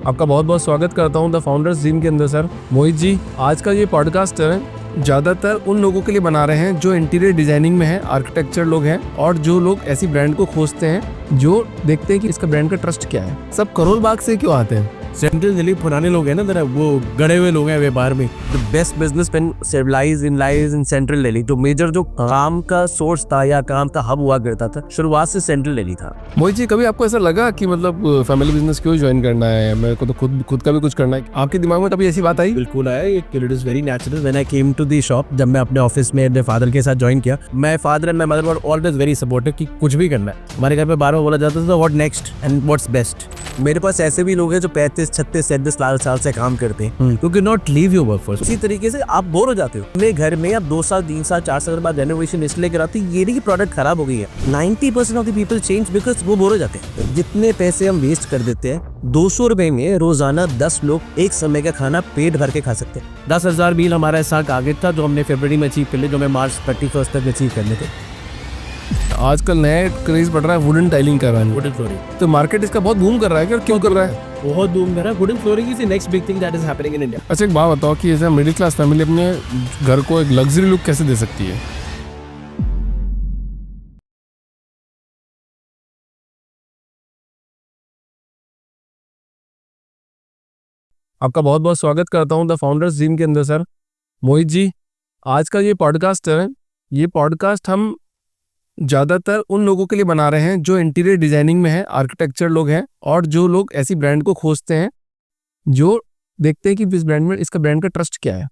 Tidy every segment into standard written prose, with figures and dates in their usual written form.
आपका बहुत बहुत स्वागत करता हूं द फाउंडर्स जिम के अंदर सर। मोहित जी, आज का ये पॉडकास्ट है ज़्यादातर उन लोगों के लिए बना रहे हैं जो इंटीरियर डिजाइनिंग में है, आर्किटेक्चर लोग हैं और जो लोग ऐसी ब्रांड को खोजते हैं जो देखते हैं कि इसका ब्रांड का ट्रस्ट क्या है। सब करोल बाग से क्यों आते हैं? सेंट्रल दिल्ली पुराने लोग हैं ना, जरा वो गड़े हुए लोग हैं व्यापार में। The best businessmen lies in Central Delhi। जो मेजर जो काम का सोर्स था या काम का हब हुआ करता था, शुरुआत से सेंट्रल दिल्ली था। मोहित जी, कभी आपको ऐसा लगा कि मतलब फैमिली बिजनेस क्यों ज्वाइन करना है, मेरे को तो खुद का भी कुछ करना है? आपके दिमाग में कभी ऐसी बात आई? बिल्कुल आया, it is very natural when I came to the shop. जब मैं अपने ऑफिस में अपने फादर के साथ ज्वाइन किया, my father and my mother were always very supportive कि कुछ भी करना है। हमारे घर पे बार बार बोला जाता था what next and what's best. मेरे पास ऐसे भी लोग हैं जो 35, 36, 37 साल से काम करते हैं। You can not leave your work for. इसी तरीके से आप बोर हो जाते हो अपने घर में। आप 2 साल, 3 साल, 4 साल बाद रेनोवेशन इसलिए कराते हैं, ये नहीं कि प्रोडक्ट खराब हो गई है। 90% of the people change because वो बोर हो जाते हैं। जितने पैसे हम वेस्ट कर देते हैं, 200 रुपए में रोजाना 10 लोग एक समय का खाना पेट भर के खा सकते हैं। 10,000 मील हमारा इस साल टारगेट था जो हमने फरवरी में अचीव कर लिया, जो हमें मार्च 31 तक अचीव करने थे। आजकल नया क्रेज बढ़ रहा है वुडन टाइलिंग करवाने, वुडन फ्लोरिंग। तो मार्केट इसका बहुत बूम कर रहा है क्या? क्यों कर रहा है? बहुत धूम कर रहा है। Wooden flooring is the next big thing that is happening in India. अच्छा, एक बात बताओ कि जैसे मिडिल क्लास फैमिली अपने घर को एक लग्जरी लुक कैसे दे सकती है? आपका बहुत बहुत स्वागत करता हूं द फाउंडर्स जिम के अंदर सर। मोहित जी, आज का ये पॉडकास्ट है, ये पॉडकास्ट हम ज़्यादातर उन लोगों के लिए बना रहे हैं जो इंटीरियर डिजाइनिंग में है, आर्किटेक्चर लोग हैं और जो लोग ऐसी ब्रांड को खोजते हैं जो देखते हैं कि इस ब्रांड में इसका ब्रांड का ट्रस्ट क्या है।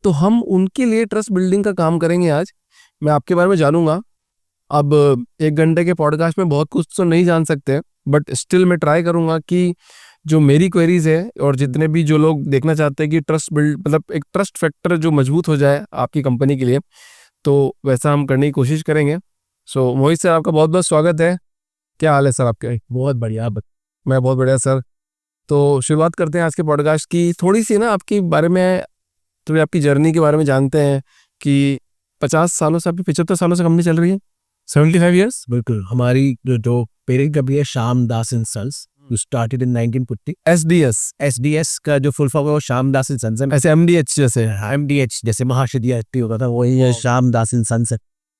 तो हम उनके लिए ट्रस्ट बिल्डिंग का काम करेंगे आज। मैं आपके बारे में जानूंगा। अब 1 घंटे के पॉडकास्ट में बहुत कुछ तो नहीं जान सकते, बट स्टिल मैं ट्राई करूंगा कि जो मेरी क्वेरीज है और जितने भी जो लोग देखना चाहते हैं कि ट्रस्ट बिल्ड, मतलब एक ट्रस्ट फैक्टर जो मजबूत हो जाए आपकी कंपनी के लिए, तो वैसा हम करने की कोशिश करेंगे। सो मोहित सर, आपका बहुत बहुत स्वागत है। क्या हाल है सर आपके? बहुत बढ़िया। मैं बहुत बढ़िया सर। तो शुरुआत करते हैं आज के पॉडकास्ट की। थोड़ी सी ना आपके बारे में, थोड़ी आपकी जर्नी के बारे में जानते हैं कि 50 सालों से, आपकी 75 सालों से कंपनी चल रही है, 75 ईयर्स। बिल्कुल। हमारी जो पेरेंट कंपनी है Shyam Das and sons, started in 1950। SDS का जो फुल फॉर्म है वो श्याम दास एंड सन्स है। ऐसे एमडीएच जैसे? एमडीएच जैसे महाशदियाटी होता था, वही है श्याम दास एंड सन्स है।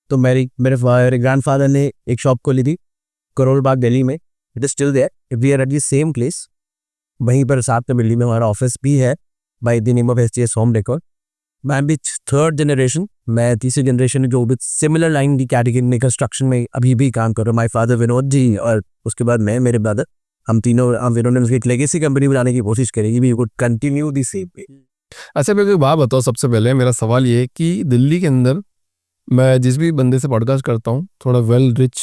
तो मेरे ग्रैंडफादर ने एक शॉप खोली थी करोल बाग दिल्ली में। It is still there, we are at the same place. वहीं पर साथ में दिल्ली में हमारा ऑफिस भी है by the name of SDS home decor. मैं भी 3rd जनरेशन, मैं तीसरी जनरेशन जो भी सिमिलर लाइन की कैटेगरी में कंस्ट्रक्शन में अभी भी काम कर रहा हूँ। माय फादर विनोद जी और उसके बाद मैं, मेरे ब्रदर, हम तीनों ने एक लेगेसी कंपनी बनाने की कोशिश करेगी, we would continue the same way. अच्छा, मेरे को एक बात बताओ। सबसे पहले मेरा सवाल ये है कि दिल्ली के अंदर मैं जिस भी बंदे से पॉडकास्ट करता हूँ, थोड़ा वेल रिच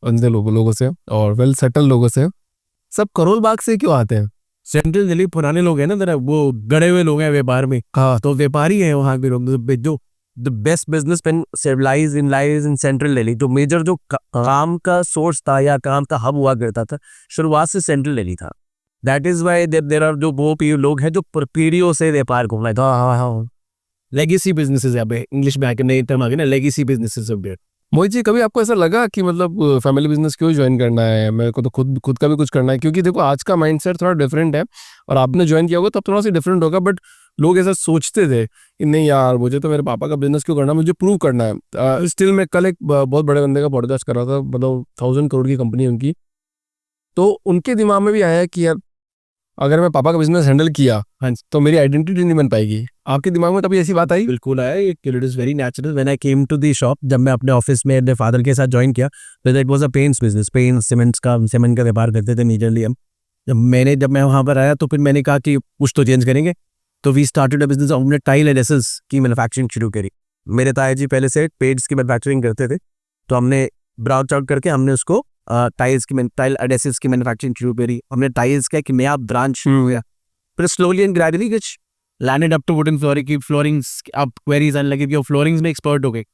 बंदे लोगों से और वेल सेटल लोगों से, सब करोल बाग से क्यों आते हैं? सेंट्रल दिल्ली पुराने लोग हैं ना, जरा वो गड़े हुए लोग हैं व्यापार में। हाँ, तो व्यापारी है वहाँ के लोग जो The best businessmen lies in Central Delhi। जो मेजर जो काम का सोर्स था या काम का हब हुआ करता था, शुरुआत से सेंट्रल दिल्ली था। That is why there are जो वो लोग हैं जो पीढ़ियों से व्यापार घूमना था। हाँ, लेगेसी बिजनेसेस, यहाँ पे इंग्लिश में आके नई टर्म आ गई ना, legacy businesses of their. Mohit ji, कभी आपको ऐसा लगा कि मतलब फैमिली बिजनेस क्यों ज्वाइन करना है, मेरे को तो खुद का भी कुछ करना है? क्योंकि देखो आज का माइंडसेट थोड़ा डिफरेंट है और आपने ज्वाइन किया होगा तब थोड़ा सा डिफरेंट होगा, बट लोग ऐसा सोचते थे कि नहीं यार, मुझे तो मेरे पापा का बिजनेस क्यों करना है, मुझे प्रूव करना है। स्टिल मैं कल एक बहुत बड़े बंदे का पॉडकास्ट कर रहा था, मतलब 1000 करोड़ की कंपनी है उनकी, तो उनके दिमाग में भी आया कि यार अगर मैं पापा का बिजनेस हैंडल किया, हाँ, तो मेरी आइडेंटिटी नहीं बन पाएगी। आपके दिमाग में कभी ऐसी बात आई? बिल्कुल आया, it is very natural when I came to the shop. जब मैं अपने ऑफिस में अपने फादर के साथ ज्वाइन किया, तो it was a paints business, paint cement का व्यापार करते थे मेजरली हम। जब मैं वहाँ पर आया तो फिर मैंने कहा कि कुछ तो चेंज करेंगे, तो वी स्टार्टेड अ बिजनेस। हमने टाइल एडेसिव्स की मैन्युफैक्चरिंग शुरू करी। मेरे ताया जी पहले से पेंट्स की मैन्युफैक्चरिंग करते थे, तो हमने ब्रांच आउट करके हमने उसको टाइल एडेसिव्स की मैन्युफैक्चरिंग शुरू करी। हमने टाइल्स का एक नया ब्रांच शुरू हुआ। फिर स्लोली एंड ग्रेजुअली कुछ landed up to wooden flooring की फ्लोरिंग्स। अब क्वेरीज आने लगी कि वो फ्लोरिंग्स में एक्सपर्ट हो गए।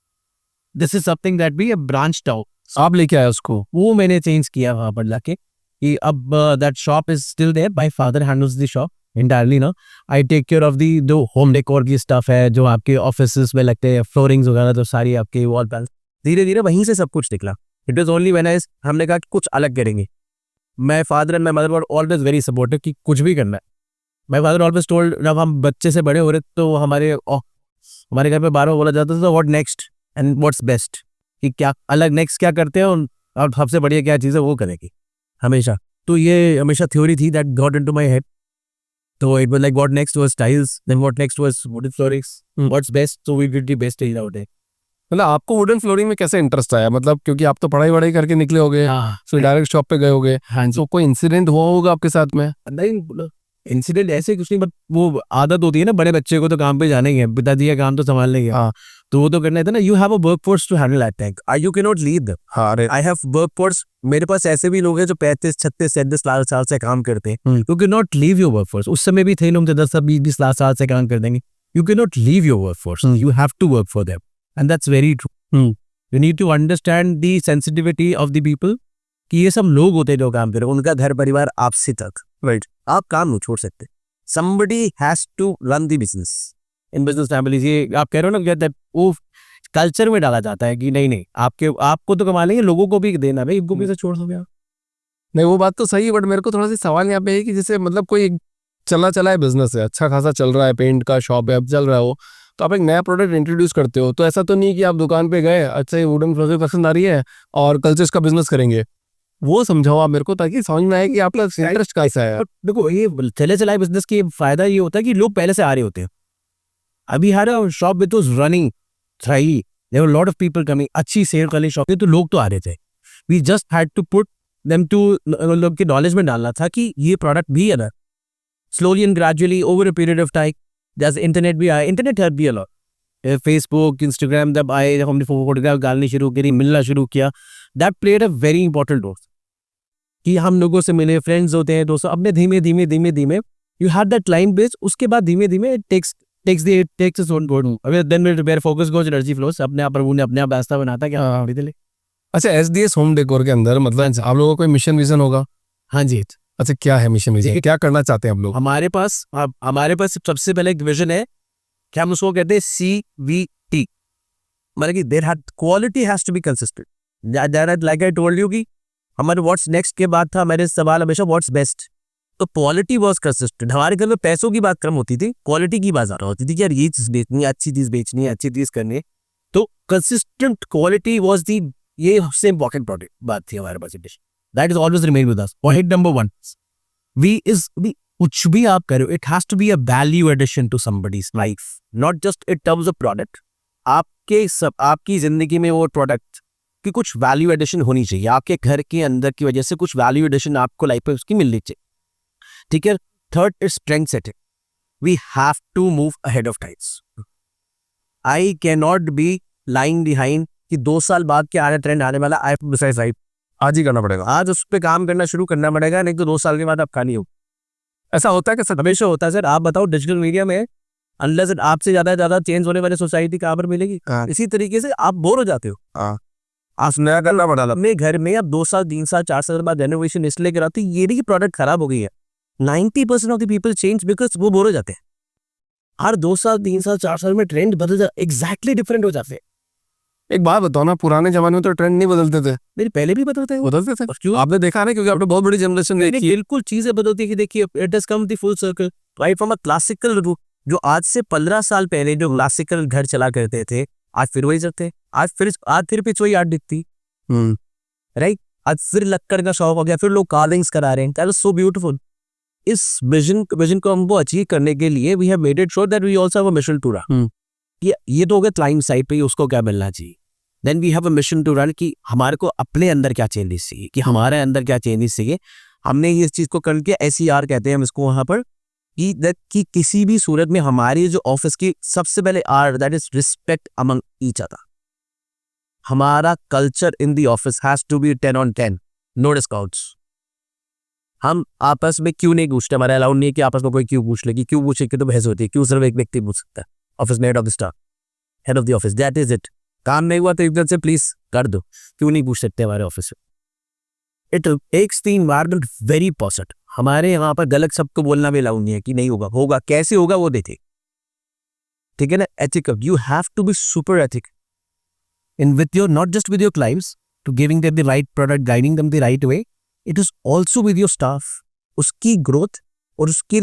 This is something that we branched out. आप लेके आए उसको? वो मैंने चेंज किया वहाँ पर लाके कि अब that shop is still there. My father handles the shop entirely ना। I take care of the जो होम डेकोर की स्टफ है, जो आपके ऑफिस में लगते हैं, फ्लोरिंग्स वगैरह, तो सारी आपके वॉल पैनल। धीरे धीरे वहीं से सब कुछ निकला। इट वाज ओनली व्हेन हमने कहा कि कुछ अलग करेंगे। My father and my mother were always very supportive कि कुछ भी करना है. माय फादर ऑलवेज टोल्ड, जब हम बच्चे से बड़े हो रहे तो हमारे घर पे बार बार बोला जाता था what next and what's best, कि क्या अलग नेक्स्ट क्या करते हैं और सबसे बढ़िया क्या चीज़ है वो करेंगे हमेशा. तो ये हमेशा थ्योरी थी that got into my head. तो it was like what next was tiles, then what next was wooden floorings, what's best, so we did the best in our day. मतलब आपको वुडन फ्लोरिंग में कैसे interest आया? मतलब क्योंकि आप तो पढ़ाई वढ़ाई करके निकले होगे, हाँ सो डायरेक्ट शॉप पे गए होगे, हाँ तो कोई इंसिडेंट हुआ होगा आपके साथ में? नहीं, इंसिडेंट ऐसे कुछ नहीं, बट वो आदत होती है ना बड़े बच्चे को, तो काम पे जाने ही है, पिताजी का काम तो संभाल लेंगे. हाँ. तो वो तो करना था ना. You have a workforce to handle that thing, you can not lead. हाँ, अरे आई हैव वर्क फोर्स. मेरे पास ऐसे भी लोग हैं जो 35, 36, 37 साल से काम करते हैं. You can not leave your work force. उस समय भी थे लोग जो 10, 20 साल से काम कर देंगे. You can not leave your workforce, you have to work for them, and that's very true. You need to understand the sensitivity of the people, कि ये सब लोग होते हैं जो काम कर रहे हैं, उनका घर परिवार आपसे तक, राइट. आप काम नहीं छोड़ सकते. somebody has to run the business. in business families ये आप कह रहे हो ना that वो कल्चर में डाला जाता है कि नहीं आपको तो कमा लेंगे, लोगों को भी देना भाई, इनको भी से छोड़ दो यार. नहीं, वो बात तो सही है, बट मेरे को थोड़ा सा सवाल यहाँ पे है कि जैसे मतलब कोई चला है बिजनेस है, अच्छा खासा चल रहा है, पेंट का शॉप है, अब चल रहा हो, तो आप एक नया प्रोडक्ट इंट्रोड्यूस करते हो, तो ऐसा तो नहीं कि आप दुकान पे गए, अच्छा ये वुडन फ्लोरिंग पसंद आ रही है और कल से इसका बिजनेस करेंगे. वो समझाओ आप मेरे को, ताकि समझ में आए कि आपका इंटरेस्ट कैसा है. देखो ये चले बिजनेस की फायदा ये होता है कि लोग पहले से आ रहे होते हैं. अभी हर shop which was running thrive, there were lot of people coming, अच्छी सेल वाली शॉप है, तो लोग तो आ रहे थे. We just had to put them to, लोग के नॉलेज में डालना था कि ये प्रोडक्ट भी है ना. Slowly and gradually over a period of time, जैसे इंटरनेट भी आया, इंटरनेट हेल्प भी अलॉट. फेसबुक, इंस्टाग्राम जब आए, जब हमने फोटोग्राफ डालनी शुरू करी, मिलना शुरू किया, that played a very important role. कि हम लोगों से मिले, फ्रेंड्स होते हैं, दोस्तों, अपने धीमे धीमे you have that client base. उसके बाद धीमे धीमे टेक्स इट्स ओन बोर्ड. अभी then where focus goes, energy flows, अपने आप प्रभु ने अपने आप रास्ता बनाता क्या. हाँ ले. अच्छा, SDS होम डेकोर के अंदर मतलब आप लोगों का कोई मिशन विजन होगा? हाँ जी. अच्छा, क्या है मिशन विजन, क्या करना चाहते हैं आप लोग? हमारे पास सबसे पहले एक विजन है कि हम उसको कहते हैं CVT, मतलब कि there had quality has to be consistent. Like I told you कि हमारे व्हाट्स नेक्स्ट के बाद था मेरे सवाल हमेशा व्हाट्स बेस्ट. तो क्वालिटी वाज कंसिस्टेंट. हमारे घर में पैसों की बात कम होती थी, क्वालिटी की बात ज़्यादा होती थी कि यार ये चीज़ बेचनी है, अच्छी चीज़ बेचनी है, अच्छी चीज़ करनी है. तो कंसिस्टेंट क्वालिटी वाज दी, ये सबसे इंपॉर्टेंट प्रोडक्ट बात थी हमारे पास. That is always remain with us. Point number 1, we कुछ भी आप करो, it has to be a value addition to somebody's life, not just in terms of product. आपकी जिंदगी में वो प्रोडक्ट की कुछ वैल्यू एडिशन होनी चाहिए. आपके घर के अंदर की वजह से कुछ वैल्यू एडिशन आपको लाइफ में उसकी मिलनी चाहिए. ठीक है. Third is strength setting. We have to move ahead of times. I can not be lying behind कि 2 साल बाद के आने ट्रेंड आने वाला, I have to decide right. आज ही करना पड़ेगा, आज उस पर काम करना शुरू करना पड़ेगा, नहीं तो 2 साल के बाद आप खाली हो. ऐसा होता है कि सर? हमेशा होता है सर. आप बताओ डिजिटल मीडिया में अनलेस आपसे ज्यादा चेंज होने वाली सोसाइटी कहाँ पर मिलेगी. इसी तरीके से आप बोर हो जाते हो. आज नया करना पड़ा. अपने घर में अब 2 साल 3 साल 4 साल बाद रेनोवेशन इसलिए कराते, ये नहीं कि प्रोडक्ट खराब हो गई है. 90% of the people change because वो बोर हो जाते हैं. हर 2 साल 3 साल 4 साल में ट्रेंड बदल जाते, एग्जैक्टली डिफरेंट हो जाते हैं. एक बात बताओ ना, पुराने जमाने में तो ट्रेंड नहीं बदलते थे. मेरे पहले भी बदलते हैं. क्यों? आपने देखा ना, क्योंकि आपने बहुत बड़ी जनरेशन देखी है. बिल्कुल चीजें बदलती है कि देखिए it has come the full circle right from a classical, जो आज से 15 साल पहले जो क्लासिकल घर चला करते थे, आज फिर वही चलते. आज फिर पिच वही आर्ट दिखती. राइट. आज फिर लक्कड़ का शौक हो गया, फिर लोग कार्विंग्स करा रहे हैं. That is so beautiful. इस विजन को हमको अचीव करने के लिए we have made it sure that we also have a mission to run. ये तो हो गया क्लाइंट साइड पे, उसको क्या मिलना चाहिए. Then we have a mission to run कि हमारे को अपने अंदर क्या चेंजेस चाहिए, कि हमारे अंदर क्या चेंजेस चाहिए. हमने इस चीज को करके SER कहते हैं हम इसको वहां पर, कि किसी भी सूरत में हमारी जो ऑफिस की सबसे पहले R, that is respect among each other. हमारा culture in the office has to be 10 on 10, no discounts. हम आपस में क्यों नहीं पूछते, हमारा अलाउड नहीं है कि आपस में कोई क्यों पूछ लेगी. क्यों पूछे कि तो बहस होती है. क्यों सिर्फ एक व्यक्ति पूछ सकता है ऑफिस में, head of the staff, head of the office, that is it. काम नहीं हुआ तो एकदम से प्लीज कर दो. क्यों नहीं पूछ सकते हमारे ऑफिस में. It takes the environment very positive. हमारे यहाँ पर गलत सबको बोलना भी अलाउड नहीं है कि नहीं होगा. होगा कैसे होगा वो देखे. ठीक है ना. Ethical. You have to be super ethic in with your, not just with your clients, to giving them the right product, guiding them the right way. It is also with your staff, उसकी growth और उसके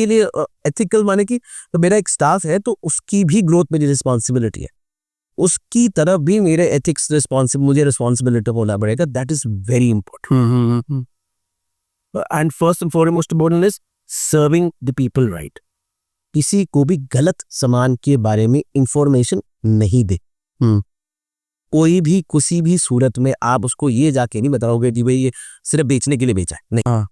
लिए ethical माने कि तो मेरा एक staff है तो उसकी भी ग्रोथ मेरी रिस्पॉन्सिबिलिटी है, उसकी तरफ भी मेरे एथिक्स मुझे रिस्पॉन्सिबिलिटी होना पड़ेगा. That is very important. And first and foremost important is serving the people right. किसी को भी गलत सामान के बारे में इंफॉर्मेशन नहीं दे. कोई भी किसी भी सूरत में आप उसको ये जाके नहीं बताओगे कि भाई ये सिर्फ बेचने के लिए बेचा है, नहीं.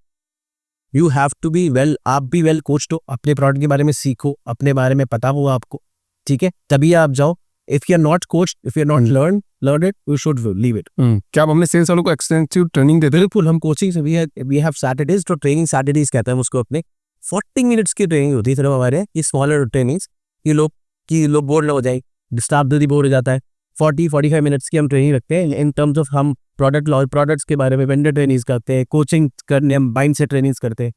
You have to be well, आप भी वेल कोच्ड हो, अपने प्रोडक्ट के बारे में सीखो, अपने बारे में पता हो आपको, ठीक है, तभी आप जाओ. If you are not coached, if you are not learn it, you should leave it. क्या आप अपने सेल्स वालों को एक्सटेंसिव ट्रेनिंग देते हैं? बिल्कुल, हम कोचिंग से वी हैव सैटरडेज, तो ट्रेनिंग सैटरडेज कहते हैं उसको. अपने 40 मिनट्स की ट्रेनिंग होती है सिर्फ हमारे, ये स्मॉलर ट्रेनिंग्स. ये लोग बोर ना हो जाए, स्टाफ जल्दी बोर हो जाता है. 40-45 मिनट्स की हम ट्रेनिंग रखते हैं इन टर्म्स ऑफ हम प्रोडक्ट्स के बारे में वेंडर ट्रेनिंग्स करते हैं, कोचिंग करने हम माइंड से ट्रेनिंग्स करते हैं,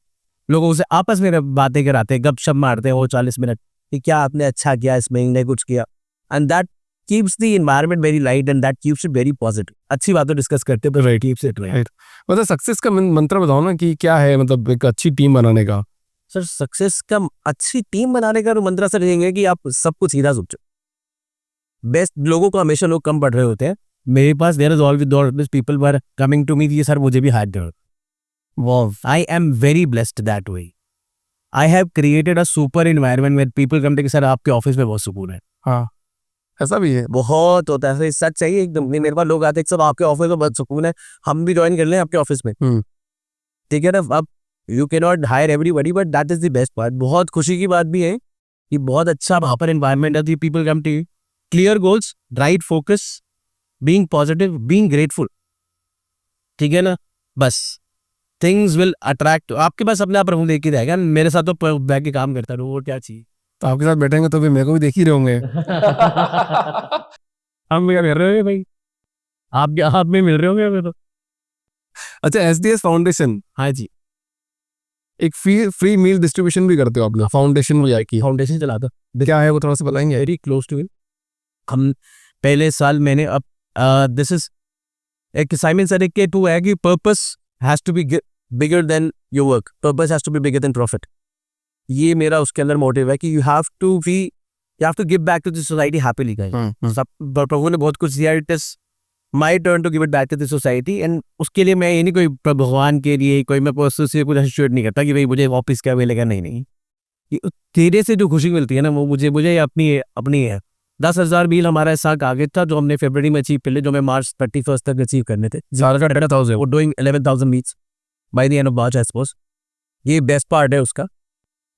लोगों से आपस में बातें कराते हैं, गपशप मारते हैं वो 40 मिनट कि क्या आपने अच्छा किया इस महीने, कुछ किया. And that keeps the environment very light and that keeps it very positive. अच्छी बातें डिस्कस करते हैं, राइट, कीप्स इट राइट. मतलब सक्सेस का मंत्र बताओ ना कि क्या है, मतलब एक अच्छी टीम बनाने का. सर, सक्सेस का अच्छी टीम बनाने का मंत्र सर यही है कि आप सब कुछ सीधा सोचो. बेस्ट लोगों को हमेशा लोग कम पढ़ रहे होते हैं. मेरे पास there is always people were coming to me कि सर मुझे भी हायर दो. Wow, I am very blessed that way. I have created a super environment where people come to sir आपके ऑफिस में बहुत सुकून है. हाँ, ऐसा भी है, बहुत होता है, सच चाहिए एकदम. मेरे पास लोग आते हैं सब आपके ऑफिस में बहुत सुकून है, हम भी ज्वाइन कर लें आपके ऑफिस में, ठीक है ना. अब you can not hire everybody but that is the best part. बहुत खुशी की बात भी है कि बहुत अच्छा वहाँ पर एनवायरनमेंट है. People come to you, clear goals, right focus, being positive, being grateful, ठीक है ना. बस थिंग्स विल अट्रैक्ट. आपके पास अपने आप प्रभु देख के जाएगा. मेरे साथ तो बैठ के काम करता रहूँ, वो क्या चाहिए. तो आपके साथ बैठेंगे तो फिर मेरे को भी देख ही रहे होंगे. हम क्या कर रहे हो भाई, आप में मिल रहे होंगे हमें तो. अच्छा, SDS फाउंडेशन, हाँ जी, एक फ्री मील डिस्ट्रीब्यूशन भी करते हो अपना फाउंडेशन में जाके. फाउंडेशन चलाता. क्या है वो थोड़ा सा बताएंगे? Very close to it. हम पहले साल मैंने अब दिस इज एक साइमन सिनेक के टू है कि purpose has to be bigger than your work, purpose has to be bigger than profit. ये मेरा उसके अंदर मोटिव है कि you have to give back to the society happily. सब प्रभु ने बहुत कुछ दिया, it is my turn to give it back to the society. And उसके लिए मैं ये नहीं कोई भगवान के लिए कोई मैं पर्सनल से कुछ एसोसिएट नहीं करता कि भाई मुझे वापस क्या मिलेगा. नहीं, तेरे से जो खुशी मिलती है ना वो मुझे अपनी है. 10,000 मील हमारा इस साल टारगेट था जो हमने फरवरी में अचीव कर लिया, जो मैं मार्च 31 तक अचीव करने थे. 10,000 वो doing 11,000 meals by the end of March I suppose. ये बेस्ट पार्ट है उसका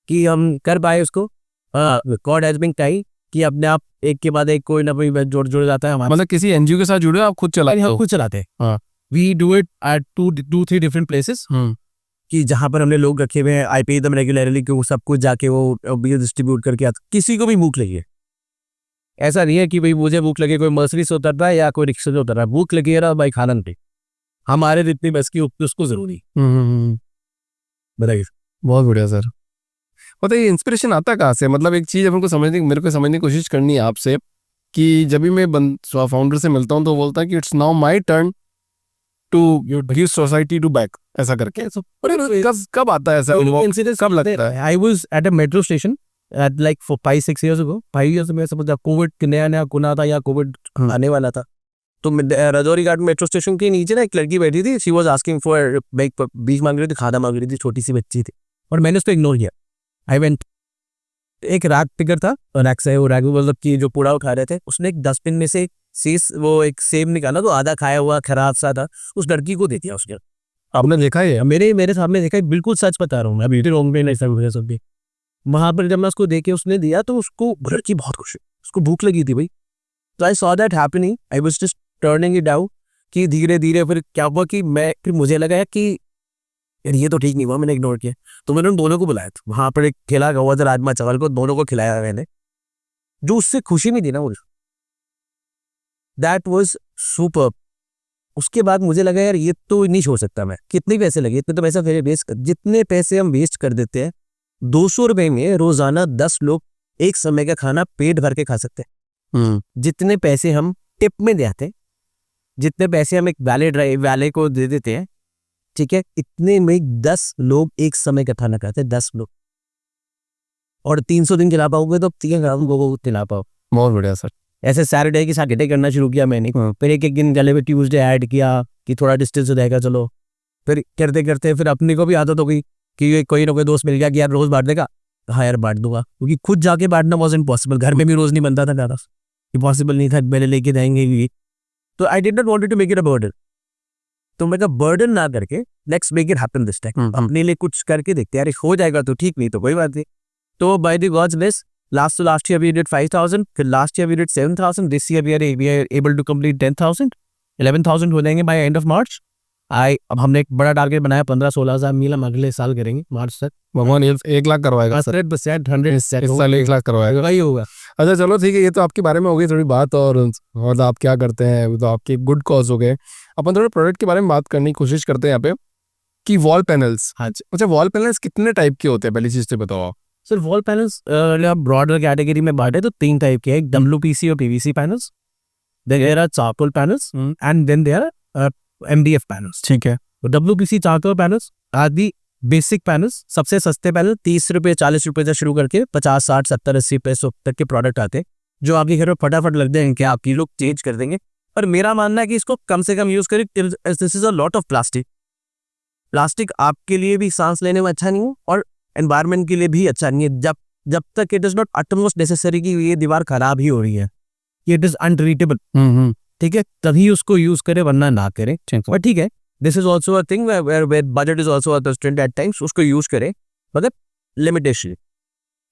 कि हम कर पाए उसको. गॉड हैज बीन काइंड कि अपने आप एक के बाद एक कोई ना कोई जुड़ जाता है हमारा. मतलब किसी NGO के साथ जुड़े हो, आप खुद चलाते हो? हम खुद चलाते हैं. हाँ. We do it at 2-3 different places कि जहाँ पर हमने लोग रखे हुए हैं. आई पे दम रेगुलरली कि वो सब कुछ जाके वो डिस्ट्रीब्यूट करके आते. किसी को भी भूख लगी है, ऐसा नहीं है कि भाई मुझे भूख लगे कोई मर्सिडीज से उतर रहा है या कोई रिक्शा से उतर रहा है. भूख लगी है ना भाई, खाना नहीं, हमारे जितनी बस की उसको जरूरी. बताइए. बहुत बढ़िया सर. मतलब ये इंस्पिरेशन आता कहाँ से? मतलब एक चीज़ मेरे को समझने की कोशिश करनी है आपसे कि जब भी मैं फाउंडर से मिलता हूँ तो बोलता है कि it's now my turn to give society to back, ऐसा करके. कब आता है ऐसा इंसिडेंट, कब लगता है? I was at a metro station at like for 5-6 years ago. 5 years में समझ कोविड नया खुना था या कोविड आने वाला था. तो रजौरी घाट मेट्रो स्टेशन के नीचे ना एक लड़की बैठी थी. शी वाज आस्किंग फॉर बीच मांग रही थी, खाना मांग रही थी, छोटी सी बच्ची थी और मैंने उसको इग्नोर किया. I went. एक रैक पिकर था, रैक से वो रैक मतलब कि जो कूड़ा उठा रहे थे, उसने एक डस्टबिन में से वो एक सेब निकाला तो आधा खाया हुआ खराब सा था, उस लड़की को दे दिया उसने. आपने देखा है? मेरे सामने देखा है, बिल्कुल सच बता रहा हूँ मैं. अभी रोंग में नहीं सब भी वहां पर जब मैं उसको देखे उसने दिया तो उसको लड़की बहुत खुश, उसको भूख लगी थी भाई. तो I saw that happening. I was just turning it out कि धीरे धीरे फिर क्या हुआ कि फिर मुझे लगा कि यार ये तो ठीक नहीं हुआ, मैंने इग्नोर किया. तो मैंने उन दोनों को बुलाया था. वहां पर एक ठेला हुआ था राजमा चावल को, दोनों को खिलाया मैंने. जो उससे खुशी नहीं थी ना मुझे, दैट वाज सुपर. उसके बाद मुझे लगा यार ये तो नहीं छोड़ सकता मैं. कितने पैसे लगे, इतने तो पैसा फिर वेस्ट, जितने पैसे हम वेस्ट कर देते हैं. 200 रुपए में रोजाना 10 लोग एक समय का खाना पेट भर के खा सकते हैं. जितने पैसे हम टिप में देते हैं, जितने पैसे हम एक वैले को दे देते हैं, ठीक है, इतने में 10 लोग एक समय का खाना खाते हैं, 10 लोग, और 300 दिन खिला पाओगे तो 3,000 लोगों को खिला पाओ। बहुत बढ़िया सर। ऐसे सैटरडे के सैटरडे करना शुरू किया मैंने, फिर एक दिन चले हुए ट्यूसडे ऐड किया कि थोड़ा डिस्टेंस हो जाएगा, चलो फिर करते करते फिर अपने को भी आदत हो गई कि कोई ना कोई दोस्त मिल गया कि यार रोज बांट देगा, हाँ यार बांट दूंगा, क्योंकि खुद जाके बांटना वॉज इम्पॉसिबल, घर में भी रोज नहीं बनता था ज़्यादा, इम्पॉसिबल नहीं था, मेरे लेके जाएंगे भी, तो I did not wanted to make it a burden. तो मैं बर्डन ना करके let's make it happen this time, अपने लिए कुछ करके देखते यार, हो जाएगा तो ठीक, नहीं तो कोई बात नहीं। तो by the God's grace last year we did 5,000, फिर last year we did 7,000, this year we are able to complete 10,000, 11,000 हो जाएंगे बाय एंड ऑफ मार्च। अब हमने एक बड़ा टारगेट बनाया 15-16,000 मील हम अगले साल करेंगे मार्च तक। भगवान 1 लाख करवाएगा सर, 100% इस साल 1 लाख करवाएगा। वही होगा। अच्छा चलो ठीक है, ये तो आपके बारे में हो गई थोड़ी बात, और आप क्या करते हैं वो तो आपके गुड कॉज हो गए। अपन थोड़ा प्रोडक्ट के बारे में बात करने की कोशिश करते हैं यहाँ पे कि वॉल पैनल्स। हाँ अच्छा, वॉल पैनल्स कितने टाइप के होते हैं, पहली चीज तो बताओ। Sir wall panels broader category में बांटे तो 3 टाइप के, एक WPC और PVC panels, there are charcoal panels and then there are MDF panels. ठीक है। WPC charcoal panels are the basic panels, सबसे सस्ते पैनल 30 रुपये 40 रुपये से शुरू करके 50 60 70 80 पैसों तक के प्रोडक्ट आते हैं, जो आपके घर में फटाफट लग जाएंगे, क्या आपकी लोग चेंज कर देंगे। पर मेरा मानना है कि इसको कम से कम यूज करें, this is a lot of plastic आपके लिए भी सांस लेने में अच्छा नहीं है और एनवायरनमेंट के लिए भी अच्छा नहीं है, जब तक it is not utmost necessary कि ये दीवार खराब ही हो रही है, इट इज अनट्रीटेबल, ठीक है, तभी उसको यूज करें, वरना ना करें। बट ठीक है, this is also a thing where budget is also a constraint at times, उसको यूज करें मतलब limitation.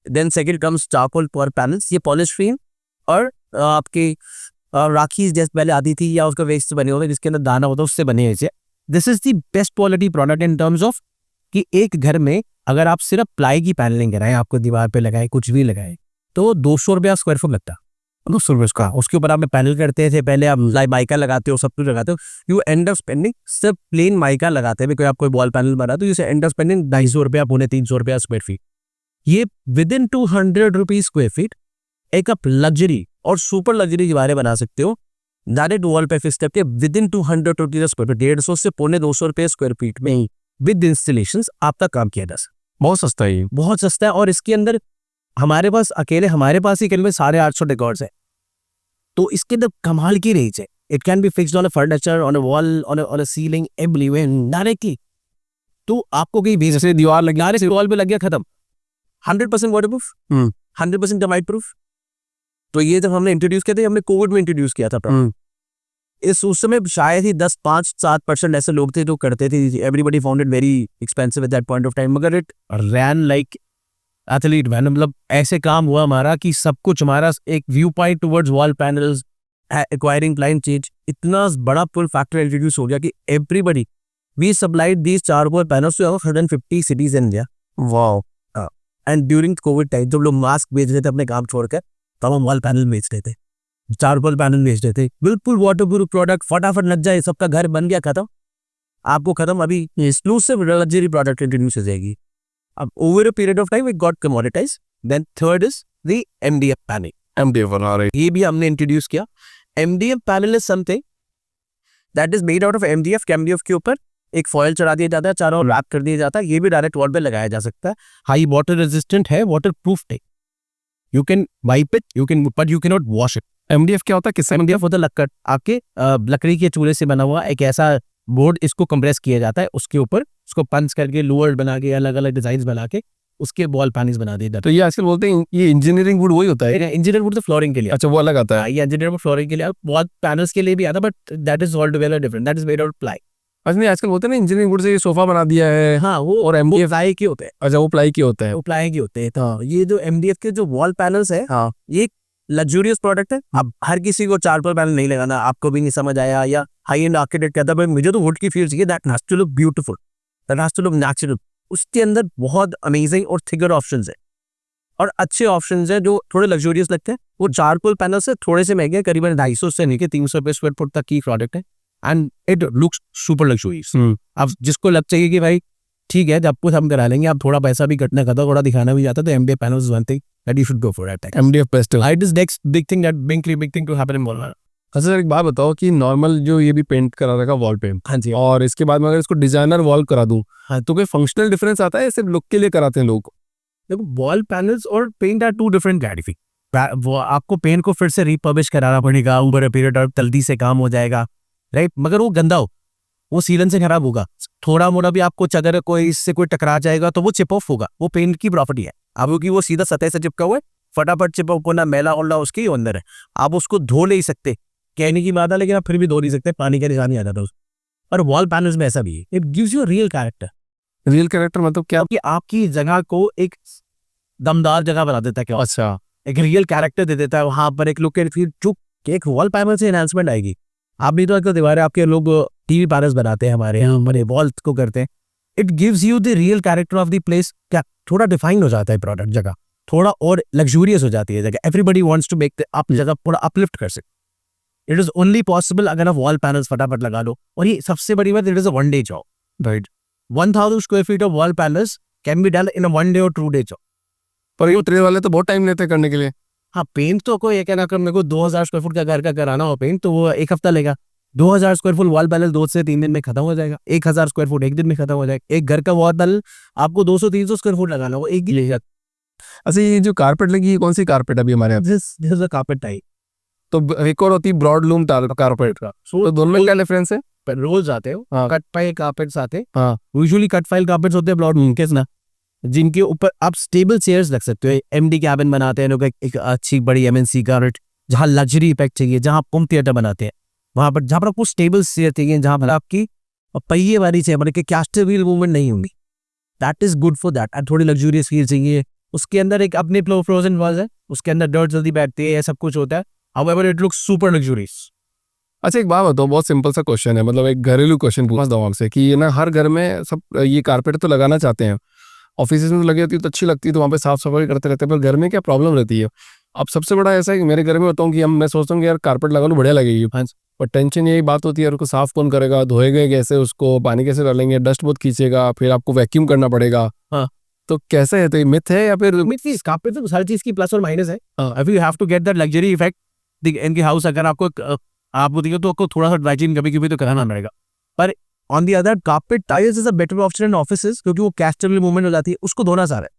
Then second comes charcoal पर पैनल्स, ये पॉलिश फ्री और आपके राखी जैसे पहले आती थी या उसका वेस्ट से बने होते जिसके अंदर दाना होता है उससे बने हैं। This is the best quality product in terms of कि एक घर में अगर आप सिर्फ प्लाई की पैनलिंग कराएं, आपको दीवार पे लगाए कुछ भी लगाए, तो 200 रुपया स्क्वायर फुट लगता है, 200 रुपये का। उसके ऊपर आप पैनल करते थे, पहले आप माइका लगाते हो, सब कुछ लगाते हो, यू एंड ऑफ स्पेंडिंग, सिर्फ प्लेन माइका लगाते हैं, कोई आप कोई वॉल पैनल बना तो यू एंड ऑफ स्पेंडिंग 250 रुपया 300 रुपया स्क्वायर फीट। ये with in 200 rupees square feet एक आप लग्जरी और सुपर लग्जरी दीवारें बना सकते हो डायरेक्ट वॉल पे फिक्स करके with in 200 rupees square feet, 150 से 250 रुपये स्क्वायर फीट में ही विद इंस्टॉलेशन आपका काम किया जा सकता है। बहुत सस्ता है, बहुत सस्ता है। और इसके अंदर हमारे पास ही करीब 850 डेकोर्स है, तो इसके अंदर कमाल की रेंज है। It can be fixed on a furniture, on a wall, on a ceiling, everywhere directly. तो आपको कहीं भी जैसे दीवार लग गया, अरे वॉल पे लग गया, खत्म, 100% वाटरप्रूफ, 100% टर्माइट प्रूफ। तो ये जब हमने इंट्रोड्यूस किया था, हमने कोविड में इंट्रोड्यूस किया था। उस समय शायद ही 10-5-7% ऐसे लोग थे जो करते थे। Everybody found it very expensive at that point of time, मगर it ran like athlete man. मतलब ऐसे काम हुआ हमारा कि सब कुछ हमारा एक view point towards wall panels, acquiring client change, इतना बड़ा पुल फैक्टर इंट्रोड्यूस हो गया कि everybody we supplied these charcoal panels to 150 cities in India. Wow. And during covid time जब लोग मास्क बेच रहे थे अपने काम छोड़कर, तब हम वॉल पैनल बेच रहे थे, चारकोल पैनल बेच रहे थे, बिल्कुल वाटरप्रूफ प्रोडक्ट, फटाफट लग जाए, सबका घर बन गया, खत्म, आपको खत्म। अभी एक्सक्लूसिव लग्जरी प्रोडक्ट इंट्रोड्यूस हो जाएगी। अब over a period of time it got commoditized. Then third is the MDF panel. MDF बना रहे, ये भी हमने इंट्रोड्यूस किया। MDF panel is something that is made out of MDF। MDF के ऊपर एक फॉयल चढ़ा दिया जाता है, चारों ओर रैप कर दिया जाता है, ये भी डायरेक्ट वॉल पे लगाया जा सकता है। हाई वाटर रेजिस्टेंट है, वाटर प्रूफ है, you can wipe it, you can, but you can not wash it. MDF क्या होता है, किससे? MDF होता है लक्कड़, आपके लकड़ी के चूल्हे से बना हुआ एक ऐसा बोर्ड, इसको कंप्रेस किया जाता है, उसके ऊपर उसको पंच करके लोअर बना के अलग अलग डिजाइन बना के उसके वॉल पैनल्स बना दिए जाते तो ये आजकल बोलते हैं ये इंजीनियरिंग वुड वही होता है। हैं। इंजीनियर वुड तो फ्लोरिंग के लिए, अच्छा वो अलग आता है। ये इंजीनियर वुड फ्लोरिंग के लिए, वॉल पैनल्स के लिए भी आता है, but that is all together different, that is made out ply. अच्छा नहीं, आजकल बोलते हैं ना इंजीनियरिंग वुड से ये सोफा बना दिया है। हाँ, वो और MDF प्लाई के होते हैं, अच्छा वो प्लाई के होता है। वो प्लाई के होते हैं। तो ये जो MDF के जो वॉल पैनल्स है, हाँ, ये लग्जूरियस प्रोडक्ट है। अब हर किसी को चारकोल पैनल नहीं लगाना, आपको भी नहीं समझ आया, या हाई एंड आर्किटेक्ट कहता है मुझे तो वुड की फील चाहिए, that has to look beautiful, that has to look natural. उसके अंदर बहुत अमेजिंग और थिगर ऑप्शंस है और अच्छे ऑप्शंस है जो थोड़े लग्जूरियस लगते हैं। वो चारकोल पैनल से थोड़े से महंगे, करीबन 250 से लेके 300 रुपये स्क्वायर फुट तक की प्रोडक्ट है, and it looks super luxurious. अब जिसको लग चाहिए कि भाई ठीक है जब कुछ हम करा लेंगे, आप थोड़ा पैसा भी कटना खाता, थोड़ा दिखाना भी जाता, तो MDF panels is one thing that you should go for at that. MDF best है। It is next big thing to happen in Bollywood. अच्छा सर, एक बात बताओ कि नॉर्मल जो ये भी पेंट करा रहेगा वॉल पे, हाँ जी। और इसके बाद में अगर इसको डिजाइनर वॉल करा दूं, हाँ। तो कोई फंक्शनल डिफरेंस आता है या सिर्फ लुक के लिए कराते हैं लोग? देखो, वॉल पैनल्स और paint are two different category. वो आपको पेंट को फिर से रिपब्लिश कराना पड़ेगा, ओवर अ पीरियड ऑफ जल्दी से काम हो जाएगा, राइट। मगर वो गंदा हो, वो सीलन से खराब होगा, थोड़ा मोड़ा भी आपको अगर कोई इससे कोई टकरा जाएगा तो वो चिप ऑफ होगा। वो पेंट की प्रॉपर्टी है, अब क्योंकि वो सीधा सतह से चिपका हुआ है, फटाफट चिप ऑफ होना, मैला होना उसके ही अंदर है। आप उसको धो नहीं सकते, कहने की बात है, लेकिन आप फिर भी धो नहीं सकते, पानी का निशान नहीं आ जाता उसको। और वॉल पैनल्स में ऐसा भी है, it gives you real character. Real character मतलब क्या? कि आपकी जगह को एक दमदार जगह बना देता है, क्या अच्छा, एक रियल कैरेक्टर दे देता है वहां पर, एक लुक एंड फील। जो एक वॉल पैनल से एनहांसमेंट आएगी। आप भी तो आजकल दीवारें आपके लोग टीवी पैनल्स बनाते हैं, हमारे यहाँ हमारे वॉल्स को करते हैं। It gives you the real character of the place. क्या थोड़ा डिफाइन हो जाता है प्रोडक्ट, जगह थोड़ा और लग्जूरियस हो जाती है जगह। एवरीबडी वांट्स टू मेक आप जगह पूरा अपलिफ्ट कर सकते। इट इज ओनली पॉसिबल अगर आप वॉल पैनल्स फटाफट लगा लो। और ये सबसे बड़ी बात, it is a one day job, right. 1000 square feet of wall panels can be done in a 1 day और 2 day जॉब। पर ये ट्रे वाले तो बहुत टाइम लेते हैं करने के लिए। हाँ, पेंट तो कोई ये कहना, मेरे को 2000 स्क्वायर फुट का घर का कराना हो पेंट, तो वो 1 हफ्ता लेगा। 2000 स्क्वायर फुट वॉल पैनल 2 से 3 दिन में खत्म हो जाएगा। 1000 स्क्वायर फुट 1 दिन में खत्म हो जाएगा। एक घर का वॉल पैनल आपको 200-300 स्क्वायर फुट लगाना हो, एक ही लेगा। अच्छा, ये जो कारपेट लगी है, कौन सी कारपेट अभी हमारे यहाँ? This is a carpet type. तो एक और होती है ब्रॉड लूम कारपेट का, तो दोनों में क्या डिफरेंस है? रोल्स आते हो, हाँ। कट फाइल कार्पेट्स आते हैं। हाँ। यूजुअली कट फाइल कार्पेट्स होते हैं ब्लॉड केस ना, जिनके ऊपर आप स्टेबल चेयर्स रख सकते हो। एमडी कैबिन बनाते हैं लोग, एक अच्छी बड़ी एमएनसी कारपेट, जहाँ लग्जरी इफेक्ट चाहिए, जहाँ होम थिएटर बनाते हैं, वहां पर जहाँ पर आपको स्टेबल चेयर चाहिए, जहाँ पर आपकी पहिए वाली चेयर मतलब कि कैस्टर व्हील मूवमेंट नहीं होगी। That is good for that. And थोड़ी लग्जूरियस फील चाहिए। उसके अंदर एक अपने फ्रोजन वॉल्स है, उसके अंदर डर्ट जल्दी बैठती है, ये सब कुछ होता है। However it looks super luxurious. अच्छा, एक बात बताओ, बहुत सिंपल सा क्वेश्चन है, मतलब एक घरेलू क्वेश्चन पूछता हूँ आपसे कि ये ना हर घर में सब ये कारपेट तो लगाना चाहते हैं, ऑफिस में तो लगी होती है तो अच्छी लगती है, तो वहाँ पे साफ सफाई करते रहते हैं, पर घर में क्या प्रॉब्लम रहती है? अब सबसे बड़ा ऐसा है कि मेरे घर में बताऊँ कि मैं सोचता हूँ कि यार कारपेट लगा लो, बढ़िया लगेगी, पर टेंशन यही बात होती है यार, उसको साफ कौन करेगा, धोएगा कैसे, उसको पानी कैसे डालेंगे, डस्ट बहुत खींचेगा, फिर आपको वैक्यूम करना पड़ेगा। हाँ। तो कैसे है? तो ये मिथ है या फिर? कारपेट तो हर चीज की प्लस और माइनस है। If you have to get that luxury effect in the house, अगर आपको देखिए तो आपको थोड़ा सा ड्राइचिंग कभी कभी तो कराना पड़ेगा। पर on the other, carpet tiles is a better option in offices, क्योंकि वो कैस्टर व्हील मूवमेंट हो जाती है, उसको धोना सारा है।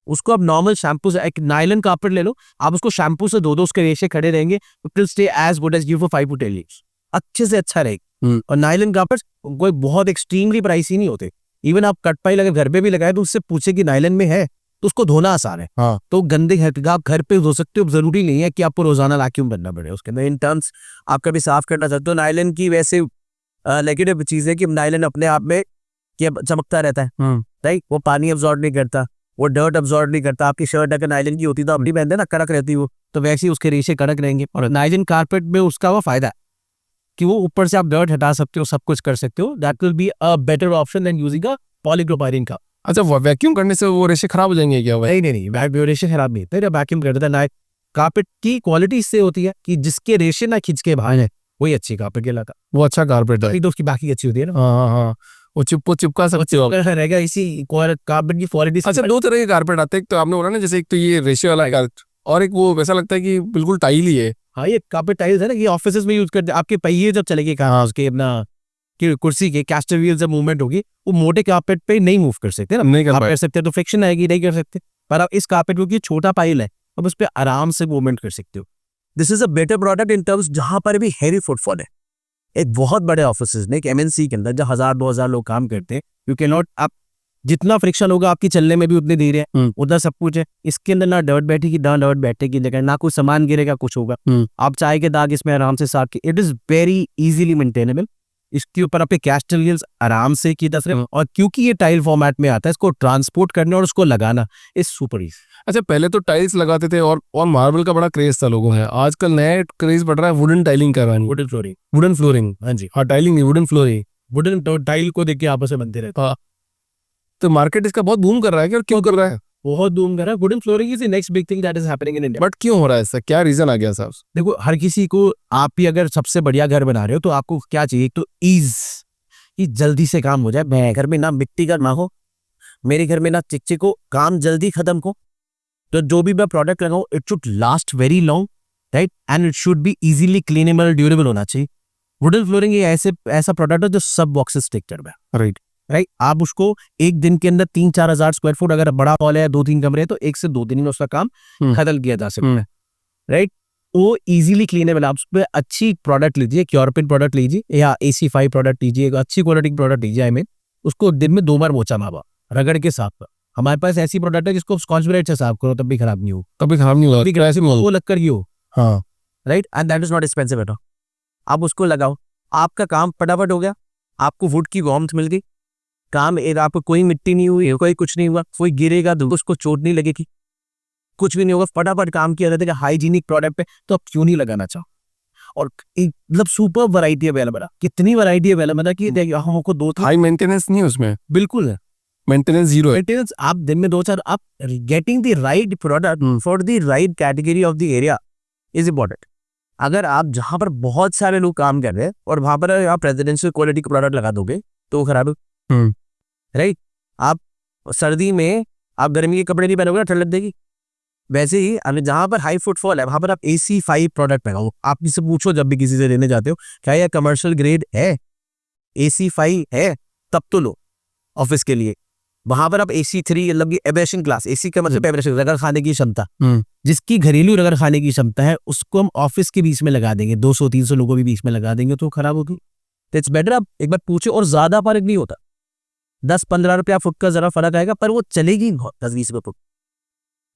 उसको आप नॉर्मल शैम्पू से, एक नायलन कार्पेट ले लो, आप उसको शैम्पू से धो दो, उसके रेशे खड़े रहेंगे, it will stay as good as you for 5 to 10 years। अच्छे से अच्छा रहेगा। और नायलन कार्पेट कोई बहुत एक्सट्रीमली प्राइसी नहीं होते। इवन आप कट पाइल अगर घर पे भी लगाए तो उससे पूछे कि नायलन में है, तो उसको धोना आसान है। हाँ। तो गंदे आप घर पे धो सकते हो, जरूरी नहीं है कि आपको रोजाना वैक्यूम करना पड़े उसके अंदर। इन टर्म्स आप कभी साफ करना चाहते हो, नायलन की वैसे नेगेटिव चीज है कि नायलन अपने आप में चमकता रहता है, राइट। वो पानी अब्सॉर्ब नहीं करता, वो डर्ट अब्सॉर्ब नहीं करता। आपकी शर्ट अगर नायलन की होती तो आप नहीं पहनते ना, कड़क रहती वो, तो वैसे ही उसके रेशे कड़क रहेंगे। और नायलन कारपेट में उसका वो फायदा है कि वो ऊपर से आप डर्ट हटा सकते हो, सब कुछ कर सकते हो। That will be a better option than using a polypropylene का। अच्छा, वैक्यूम करने से वो रेशे खराब हो जाएंगे क्या? नहीं, रेशे खराब नहीं होते, वैक्यूम कर देता है। कारपेट की क्वालिटी इससे होती है कि जिसके रेशे ना खिंच के बाहर है, वही अच्छी कारपेट कहलाता है। वो अच्छा कारपेट है, तो उसकी बाकी अच्छी होती है ना। हाँ, वो चिपका सकते हो रहेगा इसी कार्पेट की क्वालिटी। अच्छा, 2 तरह के कारपेट आते हैं, एक तो आपने बोला ना, जैसे एक तो ये रेशे वाला कारपेट, और एक वो वैसा लगता है कि बिल्कुल टाइल ही है। हाँ, ये कार्पेट टाइल्स है ना, ये ऑफिसेज में यूज करते हैं। आपके पहिए जब चलेंगे कहाँ, उसके अपना कि कुर्सी के कैस्टर व्हील जब मूवमेंट होगी, वो मोटे कारपेट पे नहीं मूव कर सकते ना। नहीं कर सकते तो फ्रिक्शन आएगी, नहीं कर सकते। पर आप इस कारपेट क्योंकि छोटा पाइल है, अब उस पर आराम से मूवमेंट कर सकते हो। This is a better product in terms जहां पर भी हैवी फुटफॉल है। एक बहुत बड़े ऑफिसेज में, एक एमएनसी के अंदर जहाँ 1000-2000 लोग काम करते हैं, यू कैन नॉट, आप जितना फ्रिक्शन होगा आपकी चलने में भी उतनी देर है, उधर सब कुछ है। इसके अंदर ना डर्ट बैठेगी, ना डर्ट बैठेगी जगह, ना कोई सामान गिरेगा, कुछ होगा। आप चाय के दाग इसमें आराम से साफ के, it is very easily maintainable. इसके ऊपर आपके कैस्टर व्हील्स आराम से की दस रहे, और क्योंकि ये टाइल फॉर्मेट में आता है, इसको ट्रांसपोर्ट करना और उसको लगाना इज सुपर इजी। अच्छा, पहले तो टाइल्स लगाते थे और मार्बल का बड़ा क्रेज था लोगों में, आजकल नया क्रेज बढ़ रहा है वुडन टाइलिंग का। Wooden flooring. हाँ जी, हाँ, टाइलिंग नहीं, वुडन फ्लोरिंग। वुडन टाइल को देख के आपस में बनते रहते। हाँ, तो मार्केट इसका बहुत बूम कर रहा है क्या, और क्यों कर रहा है? बहुत बूम कर रहा है। Wooden flooring is the next big thing that is happening in India. But क्यों हो रहा है ऐसा, क्या रीजन आ गया साहब? देखो, हर किसी को, आप भी अगर सबसे बढ़िया घर बना रहे हो तो आपको क्या चाहिए, तो ईज, कि जल्दी से काम हो जाए। मेरे घर में ना मिट्टी का ना हो, मेरे घर में ना चिकचिक हो, काम जल्दी खत्म हो। तो जो भी मैं प्रोडक्ट लगाऊं, it should last very long, right, and it should be easily cleanable, durable होना चाहिए। वुडन फ्लोरिंग ये ऐसा प्रोडक्ट है जो सब बॉक्सेस टिक कर रहा है। राइट। राइट, आप उसको एक दिन के अंदर 3-4 हजार स्क्वायर फुट, अगर बड़ा हॉल है 2-3 कमरे हैं तो 1 से 2 दिन में उसका काम खत्म किया जा सकता है। राइट, वो इजीली क्लीनेबल, आप उस पर अच्छी प्रोडक्ट लीजिए, यूरोपियन प्रोडक्ट लीजिए या AC5 प्रोडक्ट लीजिए, एक अच्छी क्वालिटी प्रोडक्ट लीजिए। आई मीन उसको दिन में 2 बार पोंछा मारवा, रगड़ के साफ कर। हमारे पास ऐसी प्रोडक्ट है जिसको स्कॉच ब्राइट से साफ करो तब भी खराब नहीं हो, कभी खराब नहीं हुआ, ऐसे वो लगकर ही हो। हाँ, right, and that is not expensive at all. आप उसको लगाओ, आपका काम फटाफट हो गया, आपको वुड की वार्मथ मिल गई, काम आपको कोई मिट्टी नहीं हुई, कोई कुछ नहीं हुआ, कोई गिरेगा तो उसको चोट नहीं लगेगी, कुछ भी नहीं होगा, फटाफट काम किया जाता है। हाइजीनिक प्रोडक्ट पे तो आप क्यों नहीं लगाना चाहो? और एक मतलब सुपर वैरायटी अवेलेबल है, कितनी वैरायटी अवेलेबल है कि हमको 2 हाई मेंटेनेंस नहीं है उसमें, बिल्कुल है, मेंटेनेंस जीरो है। मेंटेनेंस आप दिन में 2-4, आप getting the right product for the right category of the area is important. अगर आप जहां पर बहुत सारे लोग काम कर रहे हैं और वहां पर आप रेजिडेंशियल क्वालिटी का प्रोडक्ट लगा दोगे तो वो खराब है। राइट, आप सर्दी में आप गर्मी के कपड़े नहीं पहनोगे ना, ठंड लग देगी। वैसे ही अगर जहां पर हाई फुटफॉल है वहां पर आप AC5 प्रोडक्ट लगाओ। आप किसी से पूछो जब भी किसी से लेने जाते हो, क्या यह कमर्शियल ग्रेड है, AC5 है, तब तो लो ऑफिस के लिए। वहां पर आप AC3 मतलब एब्रेशन क्लास, AC का मतलब एब्रेशन, रगड़ खाने की क्षमता, जिसकी घरेलू रगड़ खाने की क्षमता है उसको हम ऑफिस के बीच में लगा देंगे, 200-300 लोगों के बीच में लगा देंगे तो खराब होगी। तो इट्स बेटर आप एक बार पूछो, और ज्यादा फर्क नहीं होता, 10-15 रुपया फुट का जरा फर्क आएगा, पर वो चलेगी 10-20 रुपये फुट।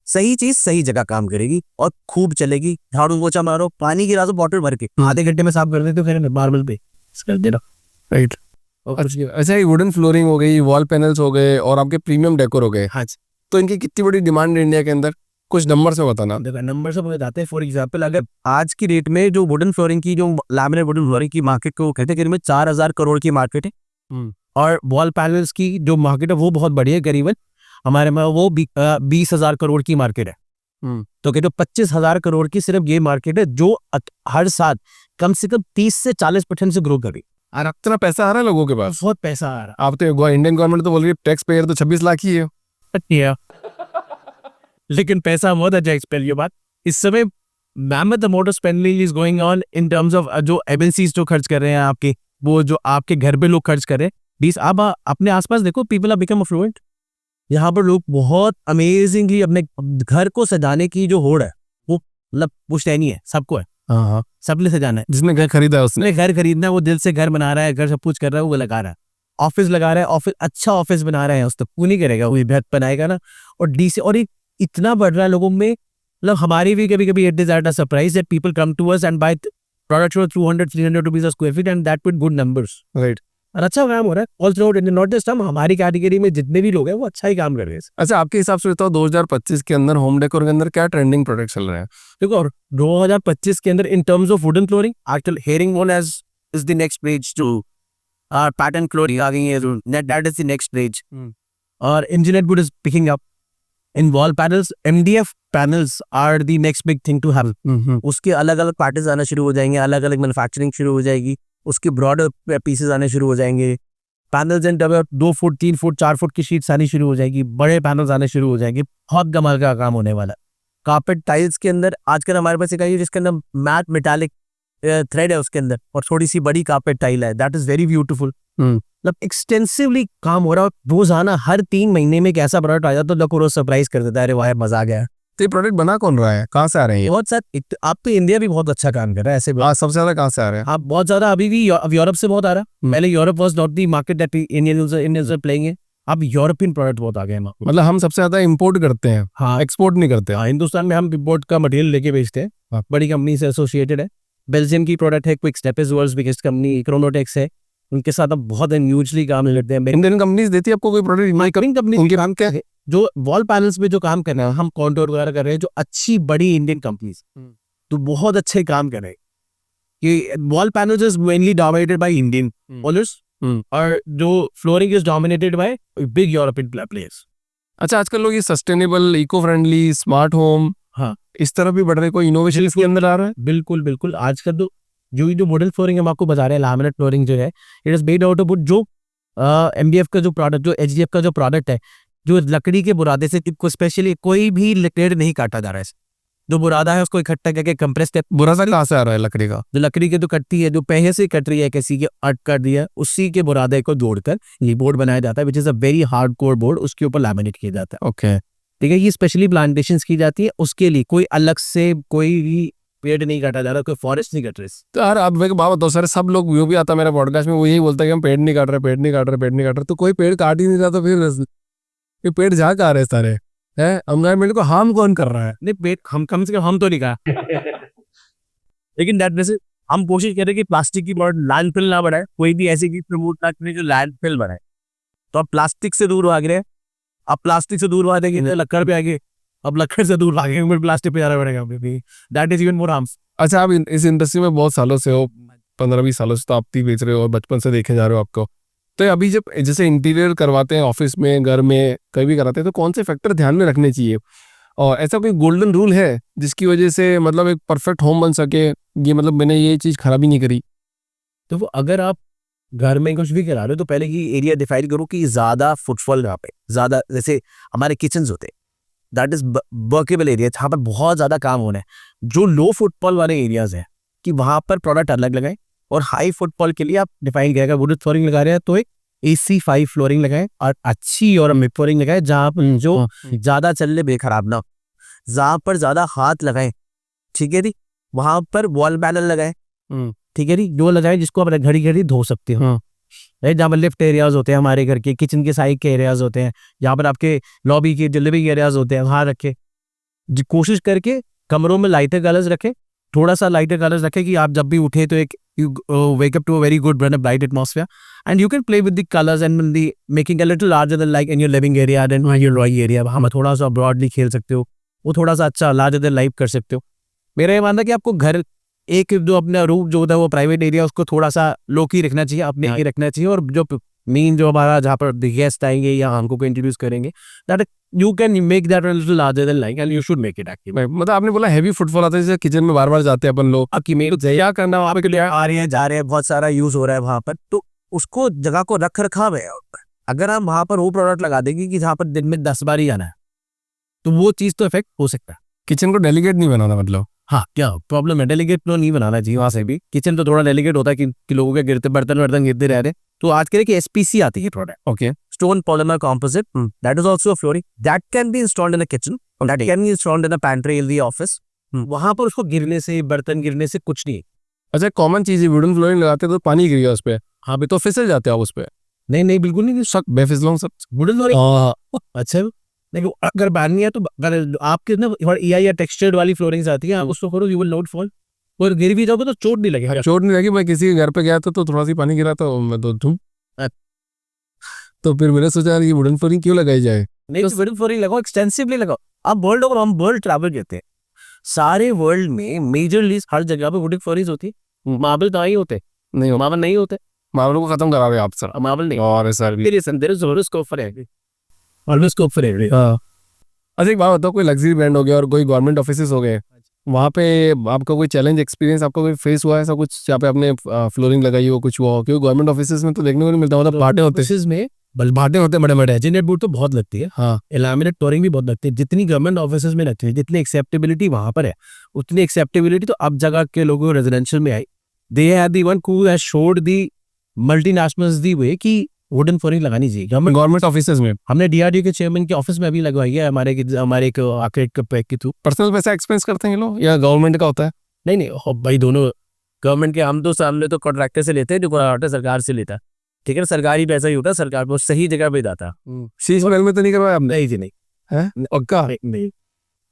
सही चीज सही जगह काम करेगी और खूब चलेगी। झाड़ू पोछा मारो, पानी गिरा दो बॉटल भर के, आधे घंटे में साफ कर देते हो, फिर मार्बल पे कर देना। राइट। अच्छा, ही वुडन फ्लोरिंग हो गई, वॉल पैनल्स हो गए और आपके प्रीमियम डेकोर हो गए। हाँ, तो इनकी कितनी बड़ी डिमांड है इंडिया के अंदर, कुछ नंबर से बताना। देखो नंबर से बताते हैं। फॉर एग्जाम्पल, अगर आज की डेट में जो वुडन फ्लोरिंग की, जो लैमिनेट वुडन फ्लोरिंग की मार्केट को कहते हैं, करीब में 4000 करोड़ की मार्केट है। और वॉल पैनल्स की जो मार्केट है वो बहुत बड़ी है, करीबन हमारे में वो 20,000 करोड़ की मार्केट है। तो कहते 25,000 करोड़ की सिर्फ ये मार्केट है जो हर साल कम से कम 30 से 40% से ग्रो करी। और इतना पैसा आ रहा है लोगों के पास, बहुत पैसा आ रहा आप तो इंडियन गवर्नमेंट तो बोल रही है टैक्स पेयर तो 26 लाख ही है। है, लेकिन पैसा बहुत अच्छा एक्सपेंड। ये बात इस समय mammoth amount of spending is going on in terms of जो एमएनसीज जो खर्च कर रहे हैं आपके, वो जो आपके घर पे लोग खर्च कर रहे हैं 20। आप अपने आसपास देखो, पीपल आर बिकम अफ्लुएंट। यहाँ पर लोग बहुत अमेजिंगली अपने घर को सजाने की जो होड़ है वो मतलब पुश्तैनी है, सबको है। हाँ, सबने सजाना है, जिसने घर खरीदा है उसने घर खरीदना है, वो दिल से घर बना रहा है, घर सब कुछ कर रहा है, वो लगा रहा है। ऑफिस लगा रहा है, ऑफिस अच्छा ऑफिस बना रहा है, उस तक वो नहीं करेगा, वो बेहतर बनाएगा ना। और डीसी और इतना बढ़ रहा है लोगों में, मतलब हमारी भी कभी कभी it is at a surprise that people come to us and buy products for 200-300 rupees a square feet and that with good numbers. Right. और अच्छा काम हो रहा है all throughout India, not just हम, हमारी कैटेगरी में जितने भी लोग हैं वो अच्छा ही काम कर रहे हैं। अच्छा, आपके हिसाब से बताओ 2025 के अंदर होम डेकोर के अंदर क्या ट्रेंडिंग प्रोडक्ट चल रहे हैं? देखो, और 2025 के अंदर in terms of wooden flooring actual herringbone as is the next page to pattern flooring आ गई है, that is the next page. और engineered wood is picking up in wall panels, MDF panels are the next big thing to have. उसके अलग अलग patterns आना शुरू हो जाएंगे, अलग अलग मैन्युफैक्चरिंग शुरू हो जाएगी, उसके ब्रॉडर पीसेस आने शुरू हो जाएंगे। Panels and 2 foot 3 foot 4 foot की शीट्स आनी शुरू हो जाएगी, बड़े पैनल्स आने शुरू हो जाएंगे। बहुत कमाल का काम होने वाला है। कार्पेट टाइल्स के अंदर आजकल हमारे पास एक आई है जिसके अंदर मैट मेटालिक थ्रेड है उसके अंदर, और थोड़ी सी बड़ी कार्पेट टाइल है, दैट इज वेरी ब्यूटीफुल। मतलब एक्सटेंसिवली काम हो रहा है रोजाना, हर 3 महीने में एक ऐसा प्रोडक्ट आ जाता है तो रोज सरप्राइज कर देता है, अरे वाह मजा आ गया। तो ये प्रोडक्ट बना कौन रहा है, कहाँ से आ रहे हैं? बहुत सारे, आप तो इंडिया भी बहुत अच्छा काम कर रहा है ऐसे। सबसे ज्यादा कहाँ से आ रहे हैं? हाँ, बहुत ज्यादा अभी भी यूरोप से बहुत आ रहा है। पहले Europe was not the market that Indians are playing in. अब यूरोपियन प्रोडक्ट बहुत आ गए हैं। मतलब हम सबसे ज्यादा इंपोर्ट करते हैं, हाँ, एक्सपोर्ट नहीं करते। हाँ, हिंदुस्तान में हम इंपोर्ट का मटेरियल लेके बेचते हैं, बड़ी कंपनी से एसोसिएटेड है। बेल्जियम की प्रोडक्ट है quick step, is world's biggest company. Kronotex है, उनके साथ अब बहुत ह्यूजली काम करते हैं। इंडियन कंपनीज देती है आपको कोई प्रोडक्ट? कंपनी उनके नाम क्या है? जो वॉल पैनल्स में जो काम कर रहे हैं, हम कॉन्टोर वगैरह कर रहे हैं, जो अच्छी बड़ी इंडियन कंपनीज तो बहुत अच्छे काम कर रहे हैं। कि wall panels is mainly dominated by Indian owners, और जो flooring is dominated by big European players. अच्छा, आजकल लोग ये sustainable, eco friendly, smart home, हाँ, इस तरह भी बढ़ रहे, कोई इनोवेशन इसके अंदर आ रहा है? बिल्कुल बिल्कुल। आजकल तो जो वुडन फ्लोरिंग हम आपको बता रहे हैं, लैमिनेट फ्लोरिंग जो है, it is made out of would. जो MDF का जो प्रोडक्ट, जो HDF का जो प्रोडक्ट है, जो लकड़ी के बुरादे से, स्पेशली कोई भी लकड़ी नहीं काटा जा रहा है, जो बुरादा है उसको इकट्ठा करके कंप्रेस कर, बुरादा कहाँ से आ रहा है लकड़ी का? जो लकड़ी के तो कटती है, जो पहले से कट रही है किसी के अट कर दिया, उसी के बुरादे को जोड़कर ये बोर्ड बनाया जाता है, विच is a very hard core board, उसके ऊपर लैमिनेट किया जाता है। ओके। ठीक है, ये स्पेशली प्लांटेशन की जाती है, उसके लिए कोई अलग से कोई भी पेड़ नहीं काटा जा रहा, कोई फॉरेस्ट नहीं कट रही। तो यार अब एक बात बताओ सर, सब लोग वो भी आता है मेरे पॉडकास्ट में, वो यही बोलता है कि हम पेड़ नहीं काट रहे, पेड़ नहीं काट रहे, पेड़ नहीं काट रहे, तो कोई पेड़ काट ही नहीं रहा, तो फिर ये पेड़ जा कहाँ रहे सारे है? एनवायरमेंट को हार्म कौन कर रहा है? नहीं, पेड़ हम कम से कम हम तो नहीं कहा लेकिन दैट वैसे हम कोशिश कर रहे हैं कि प्लास्टिक की लैंडफिल ना बढ़ाए, कोई भी ऐसी चीज प्रमोट ना करें जो लैंडफिल बढ़ाए। तो अब प्लास्टिक से दूर भाग रहे हैं, अब प्लास्टिक से दूर भागेंगे तो लक्कड़ पे आगे, अब लक्कड़ से दूर भागेंगे फिर प्लास्टिक पे जाना पड़ेगा, that is even more harms. अच्छा, आप इस इंडस्ट्री में बहुत सालों से हो, 15-20 सालों से तो आप टी बेच रहे हो और बचपन से देखे जा रहे हो आपको, तो अभी जब जैसे इंटीरियर करवाते हैं ऑफिस में, घर में, कहीं भी कराते हैं, तो कौन से फैक्टर ध्यान में रखने चाहिए? और ऐसा कोई गोल्डन रूल है जिसकी वजह से मतलब एक परफेक्ट होम बन सके, ये मतलब मैंने ये चीज़ खराबी नहीं करी? तो वो अगर आप घर में कुछ भी करा रहे हो तो पहले ही एरिया डिफाइन करो कि ज्यादा फुटफॉल यहाँ पे, ज्यादा जैसे हमारे किचन होते हैं, दैट इज वर्केबल एरिया, जहाँ पर बहुत ज्यादा काम होना है। जो लो फुटफॉल वाले एरियाज हैं कि वहां पर प्रोडक्ट अलग लगाएं, और हाई फुटफॉल के लिए आप डिफाइन करेगा वुड फ्लोरिंग लगा रहे हैं तो एक AC5 फ्लोरिंग लगाएं, और अच्छी और मिड फ्लोरिंग लगाएं जहाँ पर जो ज्यादा चलने बेखराब ना हो, जहाँ पर ज्यादा हाथ लगाएं, ठीक है जी, वहां पर वॉल पैनल लगाएं, ठीक है जी, जो लगाएं जिसको आप घड़ी घड़ी धो सकते हो, राइट, जहाँ पर लिफ्ट एरियाज होते हैं हमारे घर के, किचन के साइड के एरियाज होते हैं, जहाँ पर आपके लॉबी के डिलीवरी एरियाज होते हैं, वहाँ रखे। कोशिश करके कमरों में लाइटर कलर्स रखें, थोड़ा सा लाइटर कलर्स रखें कि आप जब भी उठे तो एक you wake up to a very good bright atmosphere, and you can play with the colors and the making a little larger than like in your living area and your drawing area, वहाँ थोड़ा सा broadly खेल सकते हो, वो थोड़ा सा अच्छा larger than life कर सकते हो। मेरा ये मानना है कि आपको घर एक जो अपना रूम जो होता है वो प्राइवेट एरिया, उसको थोड़ा सा लो की रखना चाहिए, अपने ही रखना चाहिए, और जो मेन जो हमारा जहाँ पर गेस्ट आएंगे या हमको को इंट्रोड्यूस करेंगे, that you can make that little larger than life, and you should make it active. मतलब आपने बोला हैवी फुटफॉल आता है, जैसे किचन में बार बार जाते हैं अपन लोग, अब कि मेरे क्या करना है आपके लिए, आ रहे हैं जा रहे हैं, बहुत सारा यूज हो रहा है वहां पर, तो उसको जगह को रख रखाव है। अगर हम वहां पर वो प्रोडक्ट लगा देंगे कि जहाँ पर दिन में 10 बार ही आना है, तो वो चीज तो इफेक्ट हो सकता है। किचन को डेलीकेट नहीं बनाना मतलब? हाँ, क्या प्रॉब्लम है, डेलीकेट तो नहीं बनाना चाहिए वहां से भी। किचन तो थोड़ा डेलीकेट होता है कि लोगों के गिरते बर्तन गिरते रह रहे, तो आज के लिए SPC आती है product, okay, stone polymer composite, that is also a flooring that can be installed in a kitchen, that can be installed in a pantry in the office. वहां पर उसको गिरने से, बर्तन गिरने से कुछ नहीं। अच्छा, कॉमन चीज है, वुडन फ्लोरिंग लगाते हैं तो पानी गिर गया उस पर, हाँ भी तो फिसल जाते हैं आप उस पर? नहीं बिल्कुल नहीं, शक बेफिसलों सब वुडन फ्लोरिंग अच्छा, लेकिन अगर बैन है तो अगर आपके ना EI या टेक्सचर्ड वाली फ्लोरिंग्स आती है, आप उसको करो, यू विल नॉट फॉल, और गिर भी जाओगे तो चोट नहीं लगेगा। चोट नहीं लगी। मैं किसी के घर पे गया था तो थोड़ा सी पानी गिरा तो मैं तो धूम, तो फिर मैंने सोचा यार ये वुडन फ्लोरिंग क्यों लगाई जाए। नहीं तो वुडन फ्लोरिंग लगाओ, एक्सटेंसिवली लगाओ। अब हम वर्ल्ड ट्रैवल करते हैं, सारे वर्ल्ड में मेजरली हर जगह पे वुडन फ्लोरिंग्स होती है, मार्बल तो ही होते नहीं, मार्बल नहीं होते, मामलों को खत्म करा रहे आप सर, मार्बल नहीं। और सर भी there is always scope for every, always scope for every. अच्छा, एक बात बताओ, कोई लग्जरी ब्रांड हो गया और कोई गवर्नमेंट ऑफिसेस हो गए, वहाँ पे आपका कोई चैलेंज एक्सपीरियंस आपका कोई फेस हुआ है ऐसा कुछ जहाँ पे आपने फ्लोरिंग लगाई हो, कुछ हुआ हो? क्योंकि गवर्नमेंट ऑफिसेस में तो देखने को नहीं मिलता, मतलब भाटे होते हैं, में भाटे होते बड़े बड़े, जेनेट बोर्ड तो बहुत लगती है, हाँ, लैमिनेट फ्लोरिंग भी बहुत लगती है। जितनी गवर्नमेंट ऑफिसेज में लगती है, जितनी एक्सेप्टेबिलिटी वहां पर है, उतनी एक्सेप्टेबिलिटी तो अब जगह के लोगों को रेजिडेंशियल में आई। They have the one who has showed the multinationals the way कि वुडन फ्लोरिंग लगानी चाहिए गवर्नमेंट ऑफिसेस में। हमने DRDO के चेयरमैन के ऑफिस में अभी लगवाई है, हमारे एक आर्किटेक्ट पैक के थ्रू। पर्सनल पैसा एक्सपेंस करते हैं ये लोग या गवर्नमेंट का होता है? नहीं भाई, दोनों गवर्नमेंट के, हम तो सामने तो कॉन्ट्रैक्टर से लेते हैं, जो कॉन्ट्रैक्टर सरकार से लेता है, ठीक है, सरकारी पैसा ही होता है, सरकार को सही जगह पे जाता है। शीश महल में तो नहीं करवाया आपने? नहीं जी, नहीं है पक्का? नहीं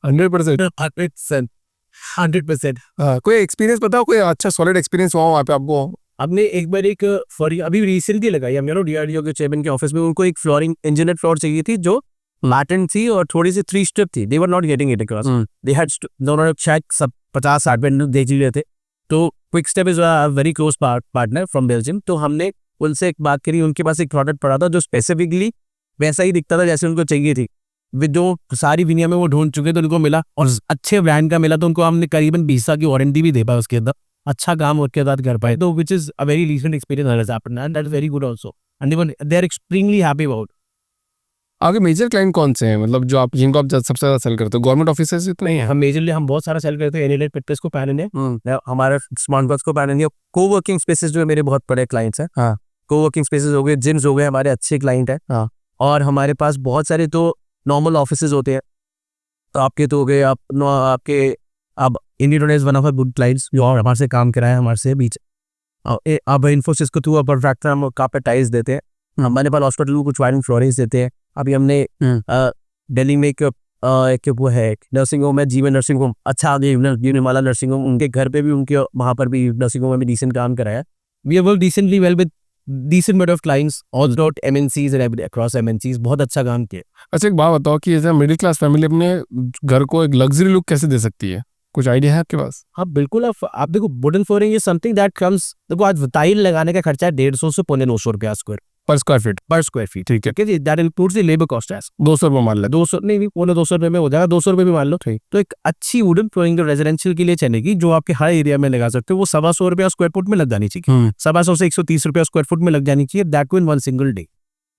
100%? 100%। कोई एक्सपीरियंस बताओ, कोई अच्छा सॉलिड एक्सपीरियंस हुआ वहाँ पे आपको? हमने एक बार एक फ्लोरिंग अभी रिसेंटली लगाई, हम DRDO के चेयरमैन के ऑफिस में, उनको एक फ्लोरिंग इंजीनियर फ्लोर चाहिए थी जो मैटन थी और थोड़ी सी 3 स्टेप थी, they were not getting it across, they had दोनों शायद सब 50-60 पेंट देख लिए थे। तो quick step is a very close partner from Belgium, तो हमने उनसे एक बात करी, उनके पास एक प्रोडक्ट पड़ा था जो स्पेसिफिकली वैसा ही दिखता था जैसे उनको चाहिए थी, जो सारी दुनिया में वो ढूंढ चुके, तो उनको मिला और अच्छे ब्रांड का मिला, तो उनको हमने करीबन 20 साल की वारंटी भी दे पाया उसके अंदर, अच्छा काम उसके साथ कर पाए, तो which is a very recent experience has happened and that is very good also, and even they are extremely happy about. आगे मेजर क्लाइंट कौन से हैं, मतलब जो आप जिनको आप सबसे ज़्यादा सेल करते हो? गवर्नमेंट ऑफिस इतने? नहीं, हम मेजरली हम बहुत सारा सेल करते हैं। एनिलेट फिटनेस को पैन इंडिया, हमारा स्मार्ट वर्क्स को पैन इंडिया, कोवर्किंग स्पेसेस जो है मेरे बहुत बड़े क्लाइंट्स हैं। हाँ। कोवर्किंग स्पेसेस हो गए, जिम्स हो गए, हमारे अच्छे क्लाइंट हैं। हाँ। और हमारे पास बहुत सारे तो नॉर्मल ऑफिसेज होते हैं। तो आपके तो हो गए, आपके अब Indian is one of good clients जो हमारे से काम कराए हमारे से बीच। अब इन्फोसिस को थ्रू परफेक्ट हम कार्पेट टाइल्स देते हैं। हमारे पास हॉस्पिटल को कुछ वायरिंग फ्लोरिंग्स देते हैं। अभी हमने दिल्ली में एक वो है नर्सिंग होम है, जीवन नर्सिंग होम, अच्छा आगे वाला नर्सिंग होम, उनके घर पे भी, उनके वहाँ पर भी नर्सिंग होम में भी डिसेंट काम कराया। We have work decently well with decent bit of clients all throughout MNCs and across MNCs, बहुत अच्छा काम किया। अच्छा एक बात बताओ कि जैसे मिडिल क्लास फैमिली अपने घर को एक लग्जरी लुक कैसे दे सकती है, कुछ आइडिया है आपके पास? हाँ बिल्कुल, आप देखो wooden flooring is something that comes, देखो आज टाइल लगाने का खर्चा है 150 से 950 रुपया पर स्क्वायर फीट, ठीक है, that includes the labour cost है 200 रुपये मान लो। 200 नहीं, 250 रुपये में हो जाएगा, 200 रुपये भी मान लो। ठीक। तो एक अच्छी वुडन फ्लोरिंग जो रेजिडेंशियल के लिए चलेगी, जो आपके हर एरिया में लगा सकते हो, वो 125 रुपया स्क्वायर फुट में लग जानी चाहिए। 125 से 130 रुपया स्क्वायर फुट में लग जानी चाहिए, that in one single day,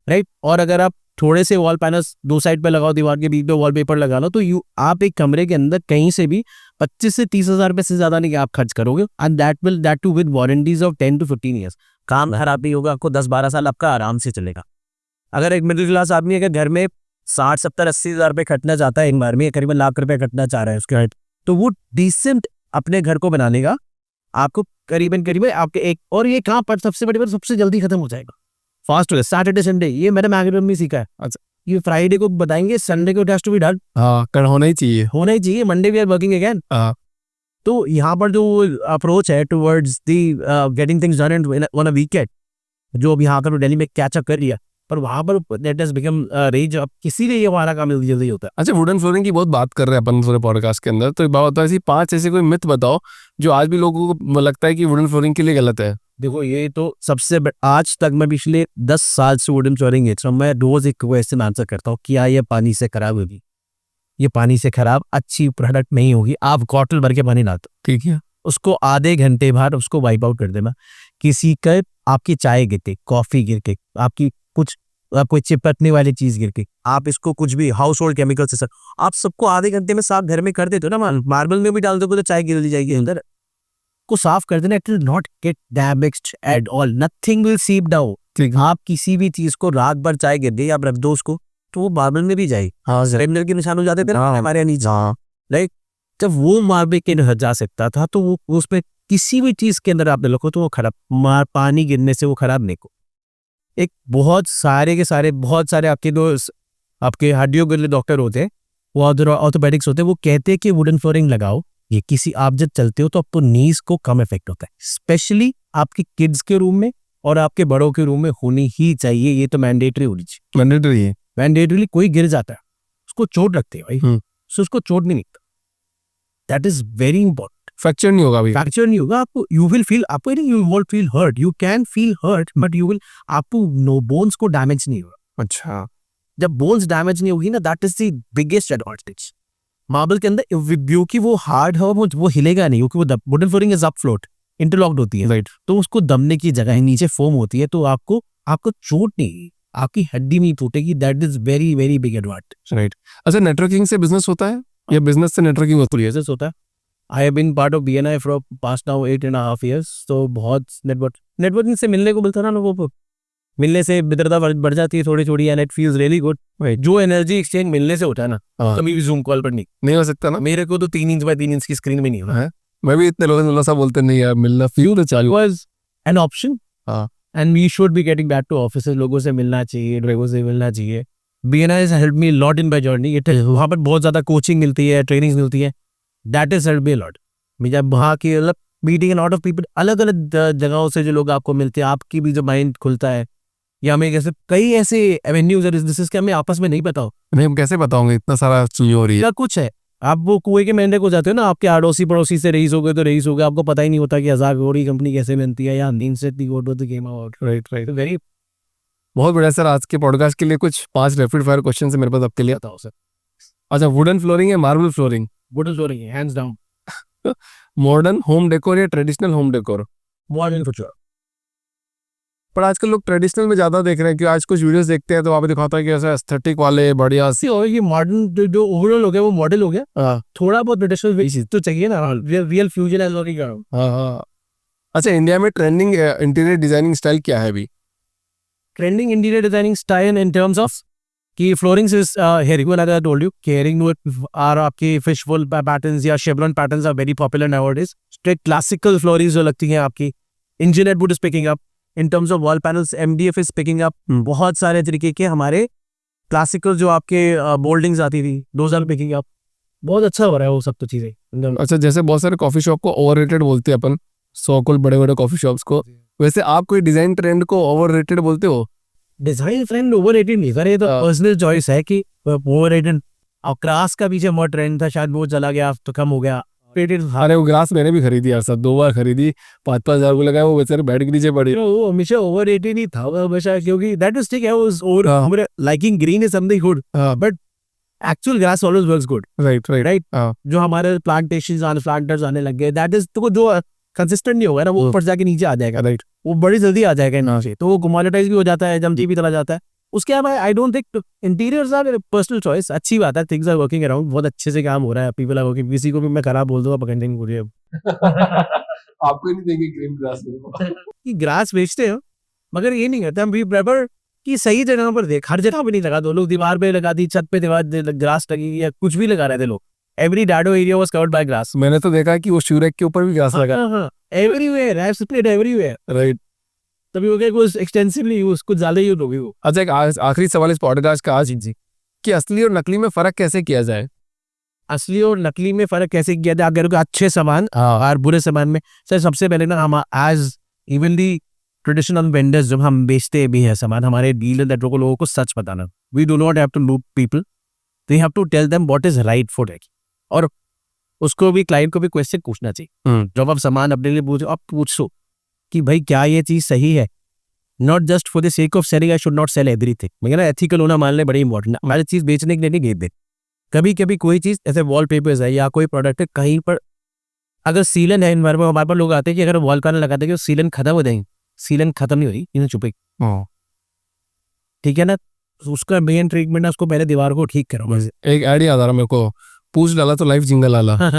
right. और अगर आप थोड़े से वॉल पैनल्स दो साइड पे लगाओ, दीवार के बीच में वॉलपेपर लगा लो, तो आप एक कमरे के अंदर कहीं से भी 25 से 30 हजार रुपए से ज्यादा नहीं आप खर्च करोगे, and that too with warranties of 10 to 15 years. काम खराब नहीं होगा, आपको 10-12 साल आपका आराम से चलेगा। अगर एक मिडिल क्लास आदमी अगर घर में 60-70-80 हजार रुपए खर्चना चाहता है एक बार में, करीबन लाख रुपए खर्चना चाह रहा है उसके, तो वो डिसेंट अपने घर को बनाने का आपको करीबन आपके एक, और ये कहाँ पर सबसे बड़ी बात, सबसे जल्दी खत्म हो जाएगा, फास्ट हो जाए। सैटरडे संडे, ये मैंने मैगजीन में सीखा है। अच्छा, ये फ्राइडे को बताएंगे, संडे को it has to be done. हाँ, कर होना ही चाहिए। Monday we are working again. तो यहाँ पर जो अप्रोच है towards the getting things done on a weekend, जो अब यहाँ पर दिल्ली में कैच अप कर लिया, पर वहाँ पर दैट हैज बिकम रेंज, अब किसी ने ये हमारा काम जल्दी होता है। अच्छा, वुडन फ्लोरिंग की बहुत बात कर रहे हैं अपन पूरे पॉडकास्ट के अंदर, तो एक बात बताओ, ऐसी 5 ऐसे कोई मिथ बताओ जो आज भी लोगों को लगता है कि वुडन फ्लोरिंग के लिए गलत है। देखो ये तो सबसे आज तक मैं पिछले 10 साल से वुडन फ्लोरिंग बेच रहा हूँ, मैं रोज एक क्वेश्चन आंसर करता हूँ, क्या ये पानी से खराब होगी? ये पानी से खराब अच्छी प्रोडक्ट नहीं होगी। आप बॉटल भर के पानी लाते हो, ठीक है, उसको आधे घंटे बाद उसको वाइप आउट कर देना। किसी का आपकी चाय गिर के, कॉफी गिर के, आपकी कुछ कोई चिपकने वाली चीज गिर के, आप इसको कुछ भी हाउस होल्ड केमिकल से, आप सबको आधे घंटे में साफ घर में कर देते हो ना, मार्बल में भी डाल दो तो चाय गिर जाएगी अंदर, को साफ कर देना। It will not gate damaged at all, nothing will सीप डाउन। आप किसी भी चीज को रात भर चाय गिर दे, आप रख दो उसको, तो वो मार्बल में भी जाएगी। हाँ, रेमनर के निशान हो जाते थे ना हमारे यहाँ नीचे, राइट। जब वो मार्बल के अंदर जा सकता था, तो वो उसमें किसी भी चीज के अंदर आप रखो तो वो खराब, पानी गिरने से वो खराब नहीं को। एक बहुत सारे आपके हड्डियों के लिए डॉक्टर होते हैं, वो ऑर्थोपेडिक्स होते हैं, वो कहते हैं कि वुडन फ्लोरिंग लगाओ, ये किसी आप जब चलते हो तो आपको नीज को कम इफेक्ट होता है, स्पेशली आपके किड्स के रूम में और आपके बड़ों के रूम में होनी ही चाहिए। ये तो मैंडेटरी होनी चाहिए, मैंडेटरी। कोई गिर जाता है उसको चोट लगती है भाई, सो उसको चोट नहीं निकलता, that is very important. Fracture नहीं होगा आपको, यू विल फील, आपको you won't feel hurt, you can feel hurt, but you will, आपको नो बोन्स को डैमेज नहीं होगा। अच्छा, जब बोन्स डैमेज नहीं होगी ना, that is the biggest advantage marble के अंदर, क्योंकि वो हार्ड है, वो हिलेगा नहीं, क्योंकि वो wooden flooring is up float, interlocked होती है, राइट। तो उसको दबने की जगह है, नीचे फोम होती है, तो आपको चोट नहीं, आपकी हड्डी नहीं टूटेगी। That is very very big advantage, right. अच्छा, नेटवर्किंग से बिजनेस होता है या बिजनेस से नेटवर्किंग होता है? I have been part of BNI for past now 8.5 years, तो बहुत नेटवर्किंग से मिलने को मिलता ना लोगों को, मिलने से मित्रता बढ़ जाती है थोड़ी, and it feels really good. जो एनर्जी एक्सचेंज मिलने से होता है ना, कभी भी जूम कॉल पर नहीं हो सकता ना। मेरे को तो 3 इंच बाय 3 इंच की स्क्रीन में नहीं होना है। मैं भी इतने लोगों से बोलते नहीं यार, मिलना फ्यू चालू was an option, and we should be getting back to offices, लोगों से मिलना चाहिए, लोगों से मिलना चाहिए। BNI has helped me a lot in my journey। वहाँ पर बहुत ज़्यादा कोचिंग मिलती है, ट्रेनिंग्स मिलती है, that is help me a lot. जब वहाँ की मतलब meeting a lot of people, अलग अलग जगहों से जो लोग आपको मिलते हैं, आपकी भी जो माइंड खुलता है, या हमें कैसे कई ऐसे एवेन्यूज और बिजनेसेस के हमें आपस में नहीं पता हो, नहीं हम कैसे बताओगे, इतना सारा चीज हो रही है। क्या कुछ है, आप वो कुएं के मेंढक हो जाते हो ना, आपके अड़ोसी पड़ोसी से रईस हो गए तो रईस हो गए, आपको पता ही नहीं होता कि 1000 करोड़ की कंपनी कैसे बनती है, या 3 से 3 करोड़ तो गेम आउट, राइट। वेरी बहुत बढ़िया सर। आज के पॉडकास्ट के लिए कुछ 5 रैपिड फायर क्वेश्चन है मेरे पास आपके लिए। बताओ सर। अच्छा, वुडन फ्लोरिंग है मार्बल फ्लोरिंग? वुडन फ्लोरिंग है, hands down. Modern home decor या traditional home decor? Modern for sure. पर आजकल लोग ट्रेडिशनल में ज़्यादा देख रहे हैं कि आज कुछ वीडियोस देखते हैं तो वहाँ पे दिखाता है कि ऐसा एस्थेटिक वाले बढ़िया सी। और ये मॉडर्न जो ओवरऑल हो गया वो मॉडल हो गया, थोड़ा बहुत ट्रेडिशनल बेसिस तो चाहिए ना, रियल फ्यूजन एज ऑलरेडी कर। हाँ। अच्छा, इंडिया में ट्रेंडिंग इंटीरियर डिजाइनिंग स्टाइल क्या है अभी? Trending interior designing style in terms of कि floorings is herring, I told you कि हेरिंग आर आपकी फिशबोल पैटर्न्स या chevron patterns are very popular nowadays. Straight classical floorings जो लगती हैं आपकी, engineered wood is picking up. In terms of wall panels MDF is picking up. बहुत सारे तरीके के हमारे क्लासिकल जो आपके बोल्डिंग्स आती थी दोज आर पिकिंग अप। बहुत अच्छा हो रहा है वो सब तो चीज़ें। अच्छा, जैसे बहुत सारे कॉफी शॉप को ओवररेटेड बोलते हैं अपन, सो कॉल्ड बड़े बड़े कॉफी शॉप्स को, वैसे आप कोई डिजाइन ट्रेंड को ओवररेटेड बोलते हो? डिजाइन ट्रेंड ओवररेटेड नहीं सर, ये तो पर्सनल चॉइस है कि ओवररेटेड। और क्रास का पीछे बहुत ट्रेंड था, शायद वो चला गया तो कम हो गया। अरे वो ग्रास मैंने भी खरीदी यार सर, 2 बार खरीदी, 5-5 हज़ार को लगाया, वो बेचारे बेड के नीचे पड़ी। वो हमेशा ओवररेटेड ही था वो हमेशा, क्योंकि दैट इज ठीक है वो ओवर हमारे liking green is something good, but actual grass always works good. Right. जो हमारे प्लांटर्स आने लग गए, दैट इज तो जो कंसिस्टेंट नहीं होगा ना, वो ऊपर जाके नीचे आ जाएगा। राइट, वो बड़ी जल्दी आ जाएगा नीचे, तो वो कमोडिटाइज भी हो जाता है, जमती भी चला जाता है। उसके अलावा I don't think interiors are personal choice. अच्छी बात है, थिंग्स आर वर्किंग अराउंड, बहुत अच्छे से काम हो रहा है, पीपल आर वर्किंग। किसी को भी मैं खराब बोल दूंगा पकड़ने नहीं मुझे आपको नहीं देंगे ग्रीन ग्रास कि ग्रास बेचते हो, मगर ये नहीं करते हम। वी प्रेफर कि सही जगह पर देख, हर जगह पे नहीं लगा दो। लोग दीवार पे लगा दी, छत पे दीवार ग्रास लगी, या कुछ भी लगा रहे थे लोग। Every dado area was covered by grass. मैंने तो देखा कि वो शूरक के ऊपर भी ग्रास लगा। Everywhere, I have spread everywhere. Right, तभी हो गया कुछ एक्सटेंसिवली यूज, कुछ ज्यादा यूज हो गई वो। अच्छा, एक आखिरी सवाल इस पॉडकास्ट का आज जी, कि असली और नकली में फर्क कैसे किया जाए? असली और नकली में फर्क कैसे किया जाए? अगर अच्छे सामान और बुरे सामान में सर, सबसे पहले ना हम as even the traditional vendors, जब हम बेचते भी है सामान, हमारे डीलर नेटवर्क को, लोगों को सच बताना। We do not have to loop people, they have to tell them what is right for it. और उसको भी, क्लाइंट को भी क्वेश्चन पूछना चाहिए। जब आप सामान अपने लिए पूछो, आप पूछो कि भाई क्या ये चीज सही है, not just for the sake of selling. I should not sell everything. मैं ना एथिकल होना मान ले बड़ी इंपॉर्टेंट है। हमारी चीज बेचने के लिए नहीं भेज दे। कभी कभी कोई चीज ऐसे वॉल पेपर्स है या कोई प्रोडक्ट है, कहीं पर अगर सीलन है, हमारे पास लोग आते हैं कि अगर वॉल पैनल लगाते हैं कि सीलन खत्म हो जाएंगे। सीलन खत्म नहीं हो रही, इन्हें चुपे, ठीक है ना। उसका मेन ट्रीटमेंट है उसको पहले दीवार को ठीक करो। एक आइडिया आ रहा मेरे को, पूछ डाला तो लाइफ जिंगल आला।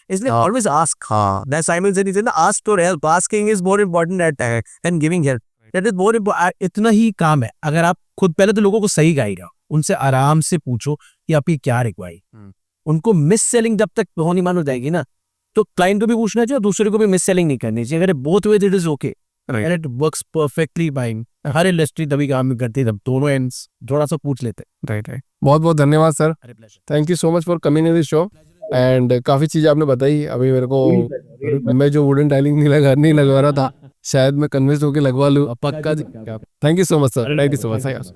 इसलिए always ask. That Simon said, is ask for help. Asking is more important at and giving help, that is more इतना ही काम है। अगर आप खुद पहले तो लोगों को सही गाइड करो, उनसे आराम से पूछो कि आपकी क्या रिक्वायरी। उनको मिस सेलिंग जब तक होनी मान हो जाएगी ना, तो क्लाइंट को भी पूछना चाहिए, दूसरे को भी मिस सेलिंग नहीं करनी चाहिए। अगर both ways it is okay and it works perfectly fine. Her industry तभी काम करती है जब दोनों एंड्स थोड़ा सा पूछ लेते हैं। राइट। बहुत बहुत धन्यवाद sir, thank you so much for coming in this show. And काफ़ी चीज़ें आपने बताई। अभी मेरे को, मैं जो वुडन टाइलिंग नहीं लगवा रहा था, शायद मैं कन्विंस होकर लगवा लूँ पक्का। Thank you so much sir, thank you so much.